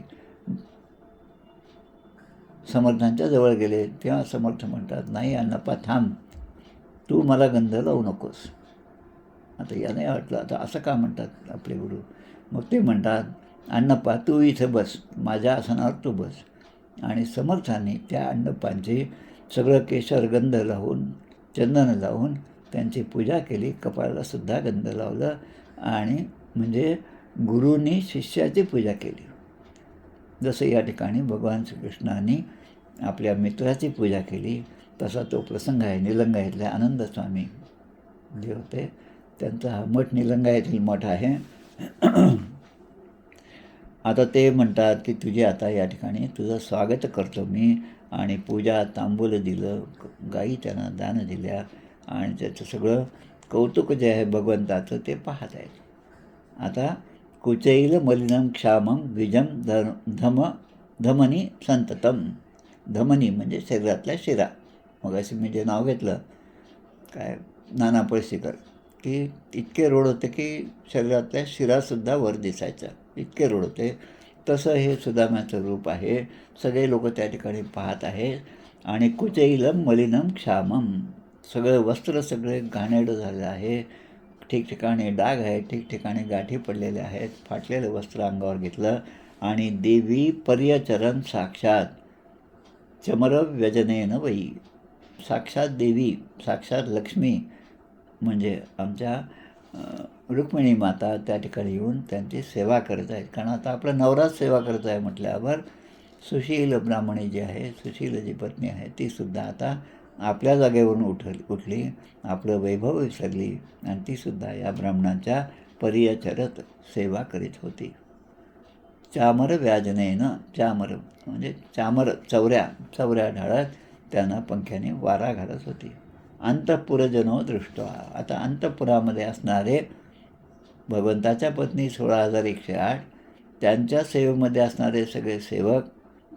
समर्थांच्या जवळ गेले, तेव्हा समर्थ म्हणतात, नाही अण्णाप्पा थांब, तू मला गंध लावू नकोस. आता याने वाटलं आता असं का म्हणतात आपले गुरु. मग ते म्हणतात, अण्णाप्पा तू इथं बस, माझ्या आसनावर तू बस. आणि समर्थांनी त्या अण्णाप्पांची सगळं केशर गंध लावून, चंदन लावून त्यांची पूजा केली. कपाळालासुद्धा गंध लावलं आणि म्हणजे गुरूंनी शिष्याची पूजा केली. जसं या ठिकाणी भगवान श्रीकृष्णांनी आपल्या मित्राची पूजा केली, तसा तो प्रसंग आहे. निलंगा येथले आनंद स्वामी जे होते, त्यांचा हा मठ निलंगा येथील मठ आहे. आता ते म्हणतात की तुझे आता या ठिकाणी तुझं स्वागत करतो मी. आणि पूजा तांबूल दिलं, गाई त्यांना दान दिल्या आणि त्याचं सगळं कौतुक जे आहे भगवंताचं ते पाहत आहेत. आता कुचैल मलिनम क्षामम द्विजम धमनी संततम. धमनी म्हणजे शरीरातल्या शिरा. मग असे मी जे नाव घेतलं काय नाना पळशीकर, की इतके रोड होते की शरीरातल्या शिरासुद्धा वर दिसायच्या, इतके रोड होते. तसं हे सुदाम्याचं रूप आहे. सगळे लोक त्या ठिकाणी पाहत आहेत. आणि कुचैलम मलिनम क्षामम, सगळं वस्त्र सगळे घाणेरडं झालेलं आहे. ठिकठिकाणी डाग आहे, ठिकठिकाणी गाठी पडलेल्या आहेत. फाटलेलं वस्त्र अंगावर घेतलं आणि देवी पर्यचरण साक्षात चमर व्यजनेन वै. साक्षात देवी, साक्षात लक्ष्मी म्हणजे आमच्या रुक्मिणी माता त्या ठिकाणी येऊन त्यांची सेवा करत आहेत. कारण आता आपला नवराच सेवा करत आहे म्हटल्यावर सुशील ब्राह्मणी जी आहे, सुशील जी पत्नी आहे, तीसुद्धा आता आपल्या जागेवरून उठली, आपलं वैभव विसरली आणि तीसुद्धा या ब्राह्मणांच्या परियचरत सेवा करीत होती. चामर व्याजनेनं, चामर म्हणजे चामर चवऱ्या ढाळत त्यांना पंख्याने वारा घालत होती. अंतःपुरजनो दृष्टवा. आता अंतःपुरामध्ये असणारे भगवंताच्या पत्नी 16,108, त्यांच्या सेवेमध्ये असणारे सगळे सेवक,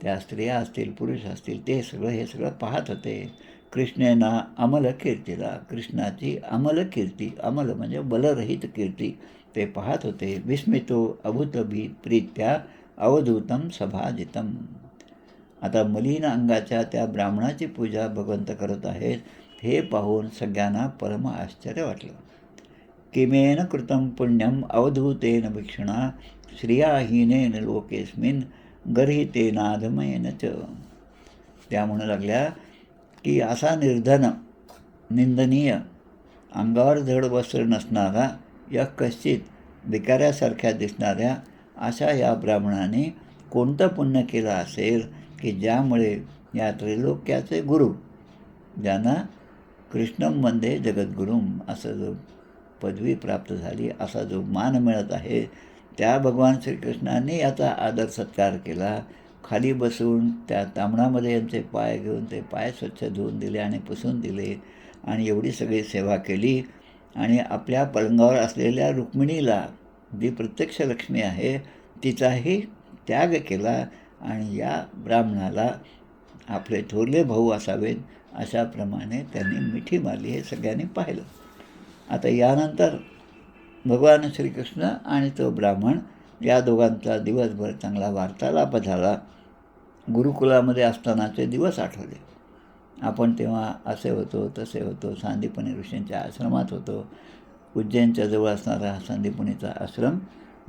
त्या स्त्रिया असतील पुरुष असतील, ते सगळं हे सगळं पाहत होते. कृष्णेना अमल कीर्तीला, कृष्णाची अमल कीर्ती, अमल म्हणजे बलरहित कीर्ती ते पाहत होते. विस्मितो अभूतभी प्रीत्या अवधूतम सभाजितम. आता मलिन अंगाच्या त्या ब्राह्मणाची पूजा भगवंत करत आहेत हे पाहून सगळ्यांना परम आश्चर्य वाटलं. किमेन कृतं पुण्यम अवधूतेन भिक्षुणा श्रियाहीनेन लोकेस्मिन गर्हितेनाधमयेन च. त्या म्हणू लागल्या की असा निर्धन, निंदनीय, अंगावर जड वस्त्र नसणारा या कश्चित भिकाऱ्यासारख्या दिसणाऱ्या अशा या ब्राह्मणाने कोणतं पुण्य केलं असेल की ज्यामुळे या त्रैलोक्याचे गुरु, ज्यांना कृष्णम वंदे जगद्गुरुम असं जो पदवी प्राप्त झाली, असा जो मान मिळत आहे, त्या भगवान श्रीकृष्णांनी याचा आदर सत्कार केला. खाली बसून त्या तांबणामध्ये यांचे पाय घेऊन ते पाय स्वच्छ धुवून दिले आणि पुसून दिले आणि एवढी सगळी सेवा केली. आणि आपल्या पलंगावर असलेल्या रुक्मिणीला, जी प्रत्यक्ष लक्ष्मी आहे, तिचाही त्याग केला आणि या ब्राह्मणाला आपले थोरले भाऊ असावेत अशाप्रमाणे त्यांनी मिठी मारली. हे सगळ्यांनी पाहिलं. आता यानंतर भगवान श्रीकृष्ण आणि तो ब्राह्मण या दोघांचा दिवसभर चांगला वार्तालाप झाला. गुरुकुलामध्ये असतानाचे दिवस आठवले. आपण तेव्हा असे होतो, तसे होतो, सांदीपनी ऋषींच्या आश्रमात होतो. उज्जैनच्या जवळ असणारा सांदीपनीचा आश्रम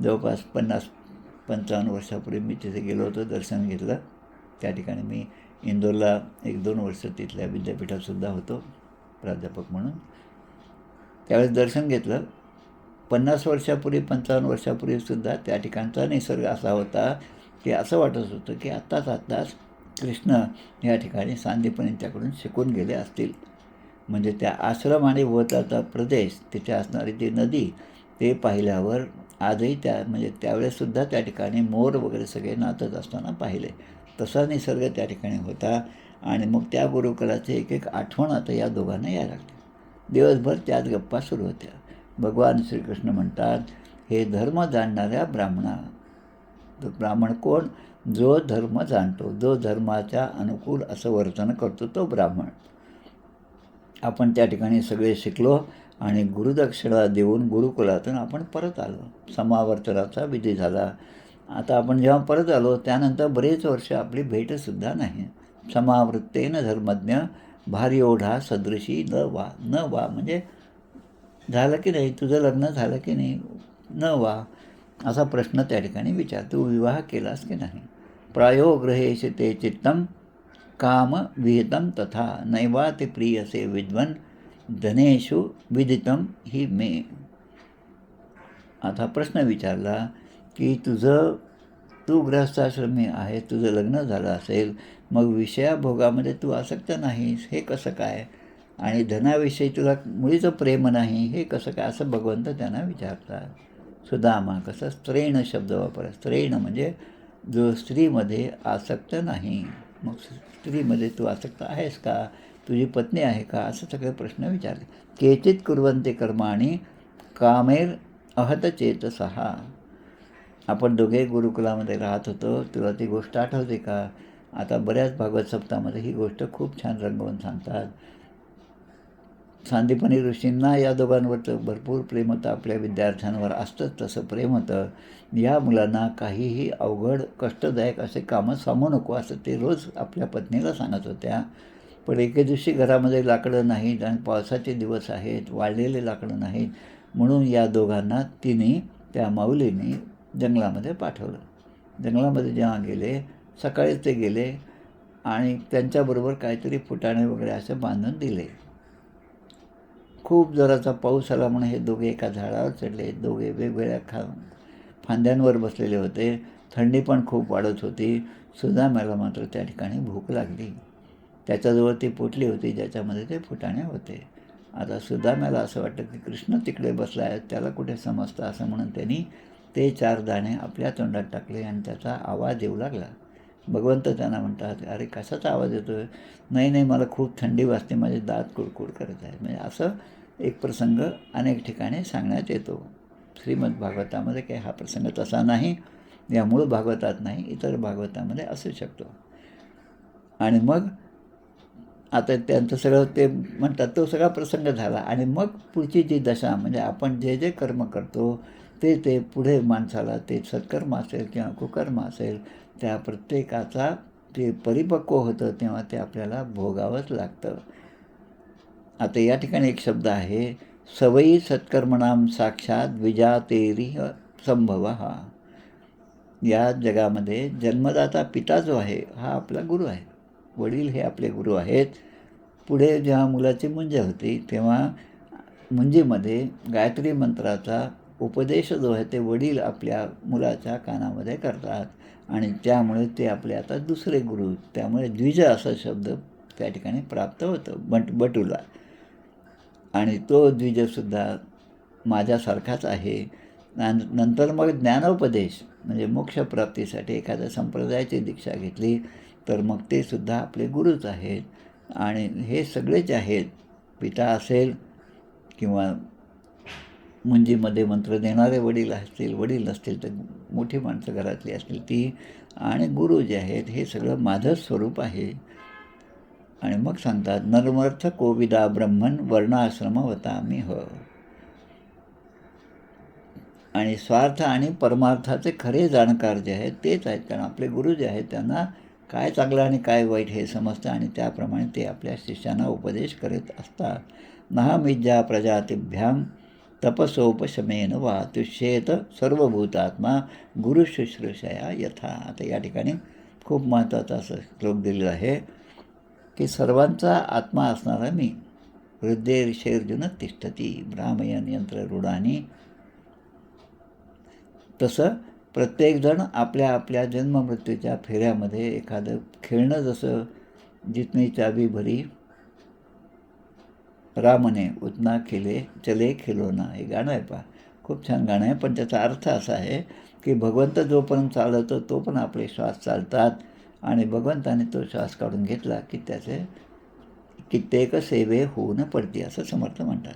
जवळपास 50-55 वर्षापूर्वी मी तिथे गेलो होतो, दर्शन घेतलं. त्या ठिकाणी मी इंदोरला 1-2 वर्ष तिथल्या विद्यापीठातसुद्धा होतो प्राध्यापक म्हणून. त्यावेळेस दर्शन घेतलं. 50 वर्षापूर्वी 55 वर्षापूर्वीसुद्धा त्या ठिकाणचा निसर्ग असा होता की असं वाटत होतं की आत्ताच कृष्ण या ठिकाणी सांदीपनींच्याकडून शिकून गेले असतील. म्हणजे त्या आश्रम आणि भोवतालचा प्रदेश, तिथे असणारी ती नदी, ते पाहिल्यावर आजही म्हणजे त्यावेळेससुद्धा त्या ठिकाणी मोर वगैरे सगळे नाचत असताना पाहिले. तसा निसर्ग त्या ठिकाणी होता. आणि मग त्या गुरुकुलाची एक आठवण आता या दोघांना यायला लागली. दिवसभर त्याच गप्पा सुरू होत्या. भगवान श्रीकृष्ण म्हणतात, हे धर्म जाणणाऱ्या ब्राह्मणा. तो ब्राह्मण कोण? जो धर्म जाणतो, जो धर्माच्या अनुकूल असं वर्तन करतो तो ब्राह्मण. आपण त्या ठिकाणी सगळे शिकलो आणि गुरुदक्षिणा देऊन गुरुकुलातून आपण परत आलो. समावर्तनाचा विधी झाला. आता आपण जेव्हा परत आलो त्यानंतर बरेच वर्ष आपली भेटसुद्धा नाही. समावृत्तेन धर्मज्ञ भारी ओढा सदृशी न वा म्हणजे झालं की नाही, तुझं लग्न झालं की नाही, न वा असा प्रश्न त्या ठिकाणी विचार. तू विवाह केलास की नाही? प्रायो गृहेश ते चित्तम काम विहितम तथा नैवाति प्रियसे विद्वन धनेषु विदितम ही मे. आता प्रश्न विचारला की तू गृहस्थाश्रमी आहे, तुझं लग्न झालं असेल, मग विषयाभोगामध्ये तू आसक्त नाहीस, हे कसं काय? आणि धनाविषयी तुला मुळीचं प्रेम नाही, हे कसं काय? असं भगवंत त्यांना विचारतात. सुदामा कसं स्त्रीण शब्द वापरा. स्त्रीण म्हणजे जो स्त्रीमध्ये आसक्त नाही. मग स्त्रीमध्ये तू आसक्त आहेस का? तुझी पत्नी आहे का? असं सगळे प्रश्न विचारले. केचित कुर्वन्ते कर्माणि कामेर अहत चेतसहा. आपण दोघे गुरुकुलामध्ये राहत होतो, तुला ती गोष्ट आठवते का? आता बऱ्याच भागवत सप्ताहामध्ये ही गोष्ट खूप छान रंगवून सांगतात. सांदीपनी ऋषींना या दोघांवरचं भरपूर प्रेम होतं. आपल्या विद्यार्थ्यांवर असतंच तसं प्रेम होतं. या मुलांना काहीही अवघड कष्टदायक असे कामं सांगू नको असं ते रोज आपल्या पत्नीला सांगत होत्या. पण एके दिवशी घरामध्ये लाकडं नाहीत आणि पावसाचे दिवस आहेत, वाळलेले लाकडं नाहीत, म्हणून या दोघांना त्या माऊलींनी जंगलामध्ये पाठवलं. जंगलामध्ये जेव्हा गेले, सकाळीच ते गेले आणि त्यांच्याबरोबर काहीतरी फुटाणे वगैरे असे बांधून दिले. खूप जोराचा पाऊस आला म्हणून हे दोघे एका झाडावर चढले. दोघे वेगवेगळ्या फांद्यांवर बसलेले होते. थंडी पण खूप वाढत होती. सुदाम्याला मात्र त्या ठिकाणी भूक लागली. त्याच्याजवळ ती पोटली होती ज्याच्यामध्ये ते फुटाणे होते. आता सुदाम्याला असं वाटतं की कृष्ण तिकडे बसला आहे, त्याला कुठे समजतं असं म्हणून त्यांनी ते 4 दाणे आपल्या तोंडात टाकले आणि त्याचा आवाज येऊ लागला. भगवंत त्यांना म्हणतात, अरे कशाचा आवाज येतो आहे? नाही मला खूप थंडी वाजते, माझे दात कुडकुड करत आहे. म्हणजे असं एक प्रसंग अनेक ठिकाणी सांगण्यात येतो. श्रीमद भागवतामध्ये काही हा प्रसंग तसा नाही, या मूळ भागवतात नाही, इतर भागवतामध्ये असू शकतो. आणि मग आता त्यांचं सगळं ते म्हणतात तो सगळा प्रसंग झाला. आणि मग पुढची जी दशा म्हणजे आपण जे कर्म करतो ते पुढे माणसाला, ते सत्कर्म असेल किंवा कुकर्म असेल, त्या प्रत्येकाचा ते परिपक्व होतं तेव्हा ते आपल्याला भोगावंच लागतं. आता या ठिकाणी एक शब्द आहे, सवयी सत्कर्मणाम साक्षात विजातेरिह संभव. हा या जगामध्ये जन्मदाता पिता जो आहे हा आपला गुरु आहे. वडील हे आपले गुरु आहेत. पुढे जेव्हा मुलाची मुंज होती तेव्हा मुंजीमध्ये गायत्री मंत्राचा उपदेश जो आहे ते वडील आपल्या मुलाच्या कानामध्ये करतात आणि त्यामुळे ते आपले आता दुसरे गुरु. त्यामुळे द्विज असा शब्द त्या ठिकाणी प्राप्त होतं बटूला. आणि तो द्विजसुद्धा माझ्यासारखाच आहे. नंतर मग ज्ञानोपदेश म्हणजे मोक्षप्राप्तीसाठी एखाद्या संप्रदायाची दीक्षा घेतली तर मग ते सुद्धा आपले गुरुच आहेत. आणि हे सगळेच आहेत, पिता असेल किंवा मुंजीमध्ये मंत्र देणारे वडील असतील, वडील नसतील तर मोठी माणसं घरातली असतील ती, आणि गुरु जे आहेत हे सगळं माझं स्वरूप आहे. आणि मग सांगतात नर्मर्थ कोविदा ब्रह्मन वर्णाश्रमवतामिह. आणि स्वार्थ आणि परमार्थाचे खरे जाणकार जे आहेत तेच आहेत, कारण आपले गुरु जे आहेत त्यांना काय चांगलं आणि काय वाईट हे समजतं आणि त्याप्रमाणे ते आपल्या शिष्यांना उपदेश करत असतात. नहामिज्जा प्रजातिभ्याम तपसोपशमेन वा तुष्येत सर्वभूतात्मा गुरुशुश्रूषया यथा. आता या ठिकाणी खूप महत्त्वाचा असं श्लोक दिलेला आहे की सर्वांचा आत्मा असणारा मी हृदयेर्षेर्जुन तिष्ठती भ्रामयन यंत्ररूढानी. तसं प्रत्येकजण आपल्या आपल्या जन्ममृत्यूच्या फेऱ्यामध्ये एखादं खेळणं, जसं जितनी चाबी भरी रामने उतना खेले चले खिलोना, हे गाणं आहे पहा, खूप छान गाणं आहे. पण त्याचा अर्थ असा आहे की भगवंत जोपर्यंत चालवतो तो पण आपले श्वास चालतात, आणि भगवंताने तो श्वास काढून घेतला की त्याचे कित्येक सेवे होऊन पडते, असं समर्थ म्हणतात.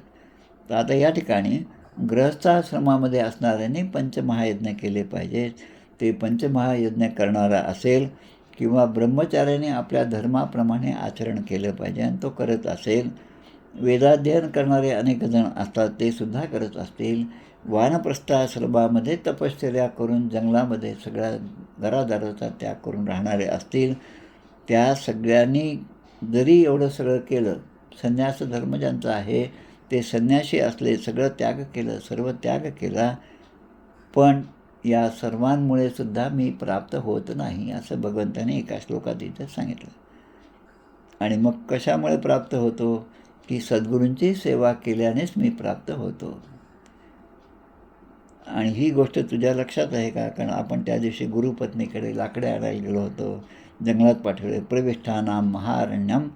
तर आता या ठिकाणी गृहस्थाश्रमामध्ये असणाऱ्यांनी पंचमहायज्ञ केले पाहिजेत. ते पंचमहायज्ञ करणारा असेल किंवा ब्रह्मचार्याने आपल्या धर्माप्रमाणे आचरण केलं पाहिजे आणि तो करत असेल, वेदाध्ययन करणारे अनेक जण असतात ते सुद्धा करत असतील, वानप्रस्थाश्रमामध्ये तपश्चर्या करून जंगलामध्ये सगळ्या घरादाराचा त्याग करून राहणारे असतील, त्या सगळ्यांनी जरी एवढं सगळं केलं, संन्यास धर्म ज्यांचा आहे ते संन्यासी असले, सगळं त्याग केलं, सर्व त्याग केला, पण या सर्वांमुळे सुद्धा मी प्राप्त होत नाही, असं भगवंताने एका श्लोकात इथं सांगितलं. आणि मग कशामुळे प्राप्त होतो की सद्गुरूंची सेवा केल्यानेच मी प्राप्त होतो. आणि ही गोष्ट तुझ्या लक्षात आहे का? कारण आपण त्या दिवशी गुरुपत्नीकडे लाकडे आणायला गेलो होतो, जंगलात पाठवले. प्रविष्ठानाम महारण्यम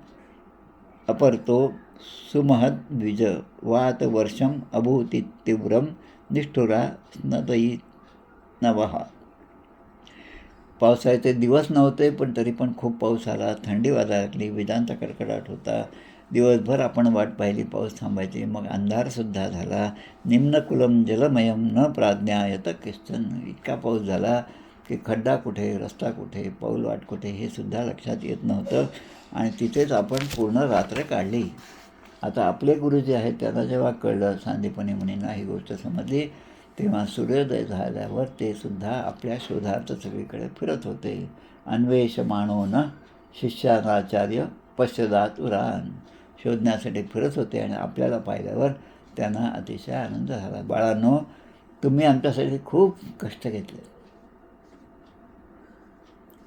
अपरतो सुमहद द्विज वात वर्षम अभूती तीव्रम निष्ठुरा स्नतई नवहा. पावसाचे दिवस नव्हते पण तरी पण खूप पाऊस आला, थंडी वाजायला लागली, विजांचा कडकडाट होता. दिवसभर आपण वाट पाहिली पाऊस थांबायची, मग अंधारसुद्धा झाला. निम्नकुलम जलमयम न प्राज्ञायत किश्चन. इतका पाऊस झाला की खड्डा कुठे, रस्ता कुठे, पाऊलवाट कुठे हे सुद्धा लक्षात येत नव्हतं, आणि तिथेच आपण पूर्ण रात्र काढली. आता आपले गुरु जे आहेत त्यांना जेव्हा कळलं, सांदीपनी मुनींना ही गोष्ट समजली, तेव्हा सूर्योदय झाल्यावर ते सुद्धा आपल्या शोधार्थ सगळीकडे फिरत होते. अन्वेषमाणो न शिष्याचार्य पश्चात उरान. शोधण्यासाठी फिरत होते आणि आपल्याला पाहिल्यावर त्यांना अतिशय आनंद झाला. बाळांनो, तुम्ही आमच्यासाठी खूप कष्ट घेतले.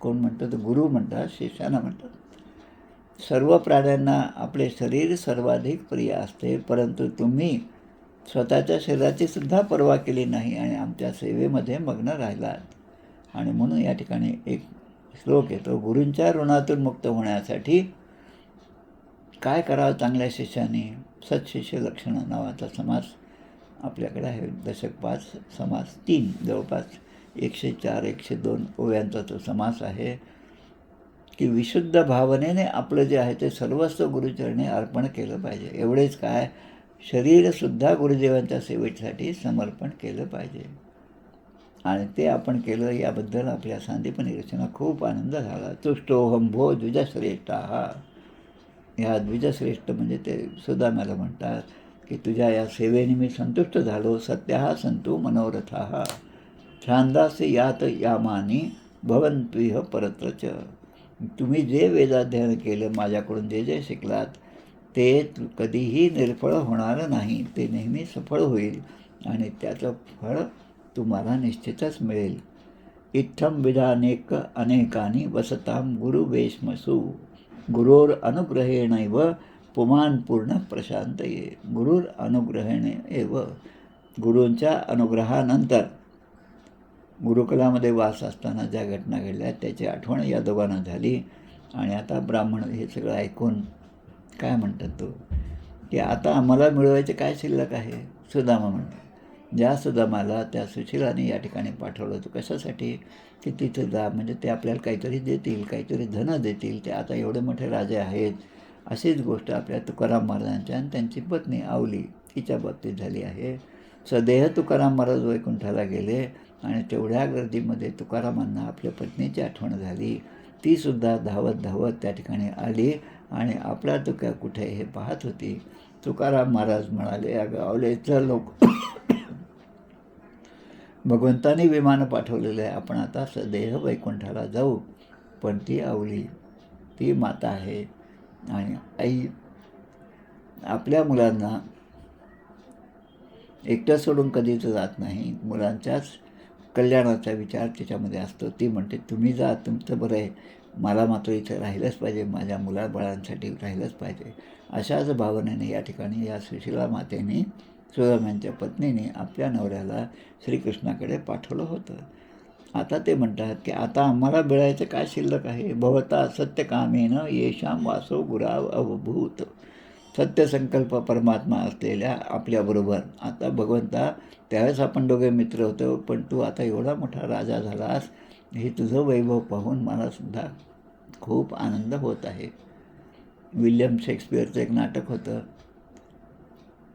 कोण म्हणतं? तर गुरु म्हणतात, शिष्याना म्हणतात. सर्व प्राण्यांना आपले शरीर सर्वाधिक प्रिय असते, परंतु तुम्ही स्वतःच्या शरीराची सुद्धा पर्वा केली नाही आणि आमच्या सेवेमध्ये मग्न राहिलात. आणि म्हणून या ठिकाणी एक श्लोक येतो, गुरूंच्या ऋणातून मुक्त होण्यासाठी काय करावं चांगल्या शिष्याने? सत्शिष्य लक्षणं नावाचा समास आपल्याकडे आहे. दशक 5 समास 3, जवळपास 104-102 ओव्यांचा तो समास आहे की विशुद्ध भावनेने आपलं जे आहे ते सर्वस्व गुरुचरणी अर्पण केलं पाहिजे. एवढेच काय, शरीरसुद्धा गुरुदेवांच्या सेवेसाठी समर्पण केलं पाहिजे. आणि ते आपण केलं, याबद्दल आपल्या सांदीपनी रचना खूप आनंद झाला. तुष्टोहम भो द्विजश्रेष्ठा. ह्या द्विजश्रेष्ठ म्हणजे ते सुदामाला म्हणतात की तुझ्या या सेवेने मी संतुष्ट झालो. सत्याः सन्तु मनोरथाः छांदासी यात यामानी भवन्त्विह परत्रच. तुम्ही जे वेदाध्ययन केलं, माझ्याकडून जे जे शिकलात, ते कधीही निर्फळ होणार नाही, ते नेहमी सफळ होईल आणि त्याचं फळ तुम्हाला निश्चितच मिळेल. इत्थम विधानेक अनेकानी वसताम गुरुवेश्मसु गुरोर अनुग्रहेणैव पुमान पूर्ण प्रशांतये. गुरुर अनुग्रहेण एव. गुरूंच्या अनुग्रहानंतर गुरुकुलामध्ये वास असताना ज्या घटना घडल्या त्याची आठवण या दोघांना झाली. आणि आता ब्राह्मण हे सगळं ऐकून काय म्हणतात तो की आता आम्हाला मिळवायचे काय शिल्लक आहे? सुदामा म्हणतात. ज्या सुदामाला त्या सुशिलाने या ठिकाणी पाठवलं होतं कशासाठी? की तिथे जा, म्हणजे ते आपल्याला काहीतरी देतील, काहीतरी धन देतील, ते आता एवढे मोठे राजे आहेत. अशीच गोष्ट आपल्या तुकाराम महाराजांच्या आणि त्यांची पत्नी आवली तिच्या बाबतीत झाली आहे. सदेह तुकाराम महाराज वैकुंठाला गेले आणि तेवढ्या गर्दीमध्ये तुकारामांना आपल्या पत्नीची आठवण झाली. तीसुद्धा धावत धावत त्या ठिकाणी आली आणि आपला तुका कुठे हे पाहत होती. तुकाराम महाराज म्हणाले, अगं आवले चल लोक, भगवंतानी विमान पाठवलेलं आहे, आपण आता सदेह वैकुंठाला जाऊ. पण ती आवली, ती माता आहे आणि आई आपल्या मुलांना एकटं सोडून कधीच जात नाही. मुलांच्याच कल्याणाचा विचार तिच्यामध्ये असतो. ती म्हणते, तुम्ही जा, तुमचं बरं आहे, मला मात्र इथं राहिलंच पाहिजे, माझ्या मुलाबाळांसाठी राहिलंच पाहिजे. अशाच भावनेने या ठिकाणी या सुशीला मातेने, सुदामांच्या पत्नीने आपल्या नवऱ्याला श्रीकृष्णाकडे पाठवलं होतं. आता ते म्हणतात की आता आम्हाला मिळायचं काय शिल्लक आहे. भवता सत्यकामेन येशाम वासो गुराव अवभूत. सत्यसंकल्प परमात्मा असलेल्या आपल्याबरोबर आता भगवंता, त्यावेळेस आपण दोघे मित्र होतो, पण तू आता एवढा मोठा राजा झालास, हे तुझं वैभव पाहून मलासुद्धा खूप आनंद होत आहे. विल्यम शेक्सपिअरचं एक नाटक होतं,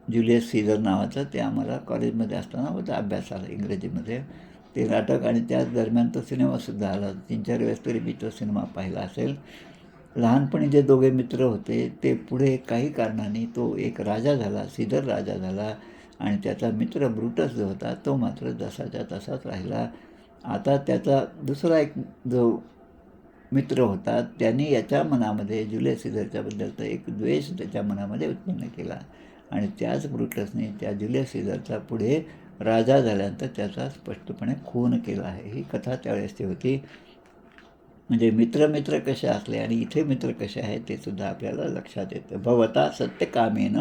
जुलियस सीझर नावाचं, ते आम्हाला कॉलेजमध्ये असताना होतं अभ्यासाला इंग्रजीमध्ये ते नाटक. आणि त्याच दरम्यान तो सिनेमासुद्धा आला. 3-4 वेळेस तरी मी तो सिनेमा पाहिला असेल. लहानपणी जे दोघे मित्र होते ते पुढे काही कारणाने तो एक राजा झाला, सीझर राजा झाला, आणि त्याचा मित्र ब्रुटस जो होता तो मात्र जसाच्या तसाच राहिला. आता त्याचा दुसरा एक जो मित्र होता त्यांनी याच्या मनामध्ये जुलियस सीझरच्याबद्दलचा एक द्वेष त्याच्या मनामध्ये उत्पन्न केला आणि त्याच ब्रुटसने त्या जुलियस सीझरचा पुढे राजा झाल्यानंतर त्याचा स्पष्टपणे खून केला आहे. ही कथा त्यावेळेसची होती. म्हणजे मित्र कसे असले आणि इथे मित्र कसे आहेत ते सुद्धा आपल्याला लक्षात येतं. भवता सत्यकामेन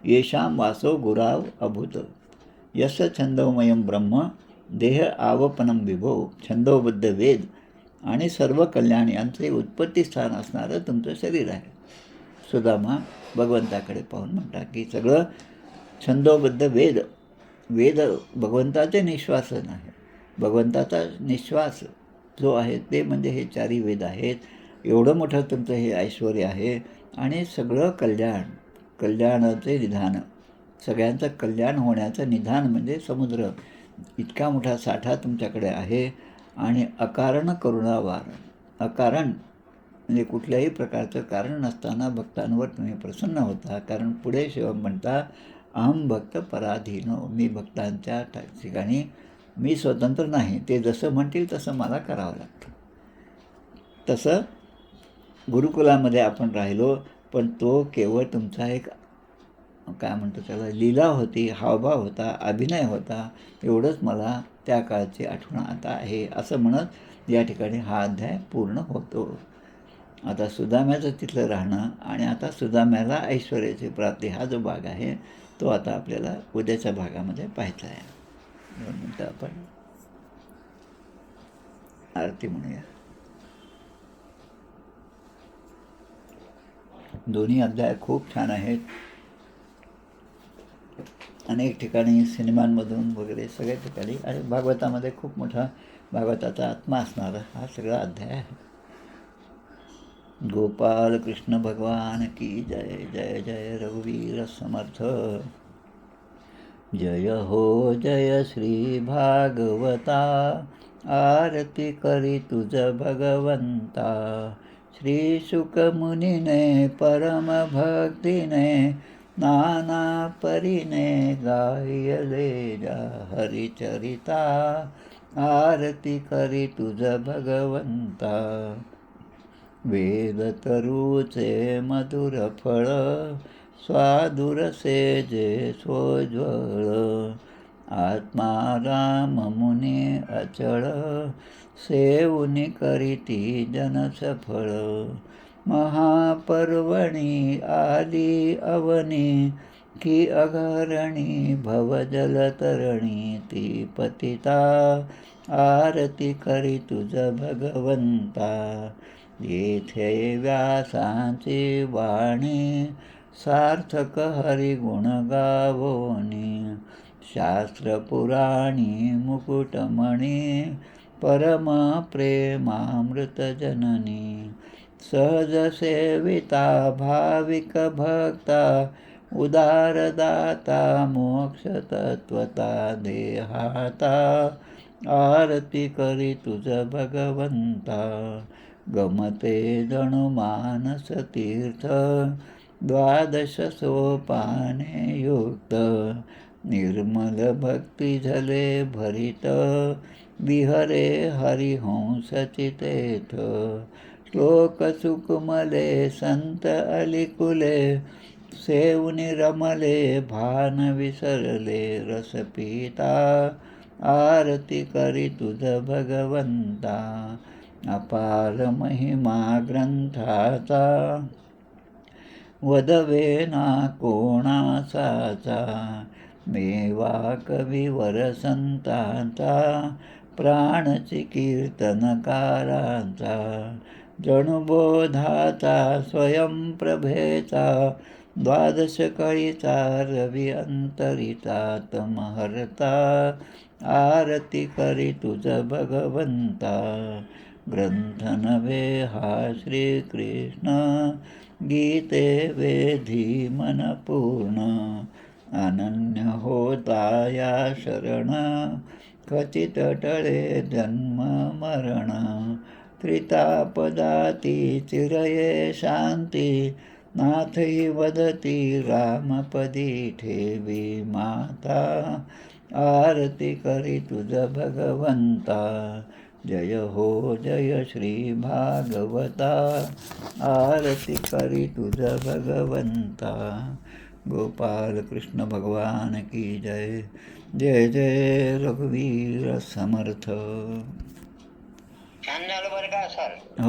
येशाम वासो गुराव अभूत. यश छंदोमयम ब्रह्म देह आवपनम विभो. छंदोबद्ध वेद आणि सर्व कल्याण यांचे उत्पत्तीस्थान असणारं तुमचं शरीर आहे. सुदामा भगवंताकडे पाहून म्हणतात की सगळं छंदोबद्ध वेद, वेद भगवंताचे निश्वासन आहे. भगवंताचा निश्वास जो आहे ते म्हणजे हे 4 वेद आहेत. एवढं मोठं तुमचं हे ऐश्वर आहे आणि सगळं कल्याण, कल्याणाचे निधान, सगळ्यांचं कल्याण होण्याचं निधान म्हणजे समुद्र. इतका मोठा साठा तुमच्याकडे आहे आणि अकारण करुणावार. अकारण म्हणजे कुठल्याही प्रकारचं कारण नसताना भक्तांवर तुम्ही प्रसन्न होता. कारण पुढे शिव म्हणता, अहम भक्त पराधीनो. मी भक्तांच्या ठिकाणी मी स्वतंत्र नाही, ते जसं म्हणतील तसं मला करावं लागतं. तसं गुरुकुलामध्ये आपण राहिलो, पण तो केवळ तुमचा एक काय म्हणतो त्याला लीला होती, हावभाव होता, अभिनय होता. एवढंच मला त्या काळची आठवण आता आहे, असं म्हणत या ठिकाणी हा अध्याय पूर्ण होतो. आता सुदाम्याचं तिथलं राहणं आणि आता सुदाम्याला ऐश्वर्याची प्राप्ती हा जो भाग आहे तो आता आपल्याला उद्याच्या भागामध्ये पाहायचा आहे. 2 मिनटं आपण आरती म्हणूया. दोन्ही अध्याय खूप छान आहेत. अनेक ठिकाणी सिनेमांमधून वगैरे सगळ्या ठिकाणी आणि भागवतामध्ये खूप मोठा भागवताचा आत्मा असणारा हा सगळा अध्याय आहे. गोपाल कृष्ण भगवान की जय. जय जय रघुवीर समर्थ. जय हो जय श्री भागवता. आरती करी तुझ भगवंता. श्री शुक मुनीने परम भक्तीने नाना परीने गायले जा हरिचरिता. आरती करी तुझ भगवंता. वेद तरुचे मधुर फळ स्वादुरसे जे सोज्वळ. आत्मा राम मुनी अचळ सेवुनी करीती जन सफळ. महापर्वणी आली अवनी की अघरणी भवजलतरणी ती पतिता. आरती करी तुझ भगवंता. येथे व्यासांची वाणी सार्थक हरिगुण गावोनी. शास्त्र पुराणी मुकुटमणी परम प्रेमामृत जननी. सहज सेविता भाविक भक्ता उदारदाता मोक्ष तत्वता देहाता, आरती करी तुझ भगवंता. गमते जणू मानस तीर्थ, द्वादश सोपाने युक्त. निर्मल भक्ती झले भरित, विहरे हरिहंस चितेथ. श्लोक सुकुमले संत अलिकुले, सेवुनि रमले भान विसरले रस पिता. आरती करी तुझ भगवंता. अपार महिमा ग्रंथाचा, वदवे ना कोणासाचा. मेवा कविवर संतांचा, प्राणची कीर्तनकारांचा. जणू बोधाचा स्वयंप्रभेचा, द्वादश कळीचा रवी अंतरिता तमहर्ता. आरती करी तुझ भगवंता. ग्रंथ नव्हे हा श्रीकृष्ण, गीते वेधी मन पूर्ण. अनन्य होता या शरण, खचित टळे जन्म मरण. त्रितापदाती चिरये शांती, नाथही वदती रामपदी ठेवी माता. आरती करी तुझ भगवंता. जय हो जय श्री भागवता, आरती करी तुझ भगवंता. गोपाल कृष्ण भगवान की जय. जय जय रघुवीर समर्थ. छान झालं बरं का सर. हो.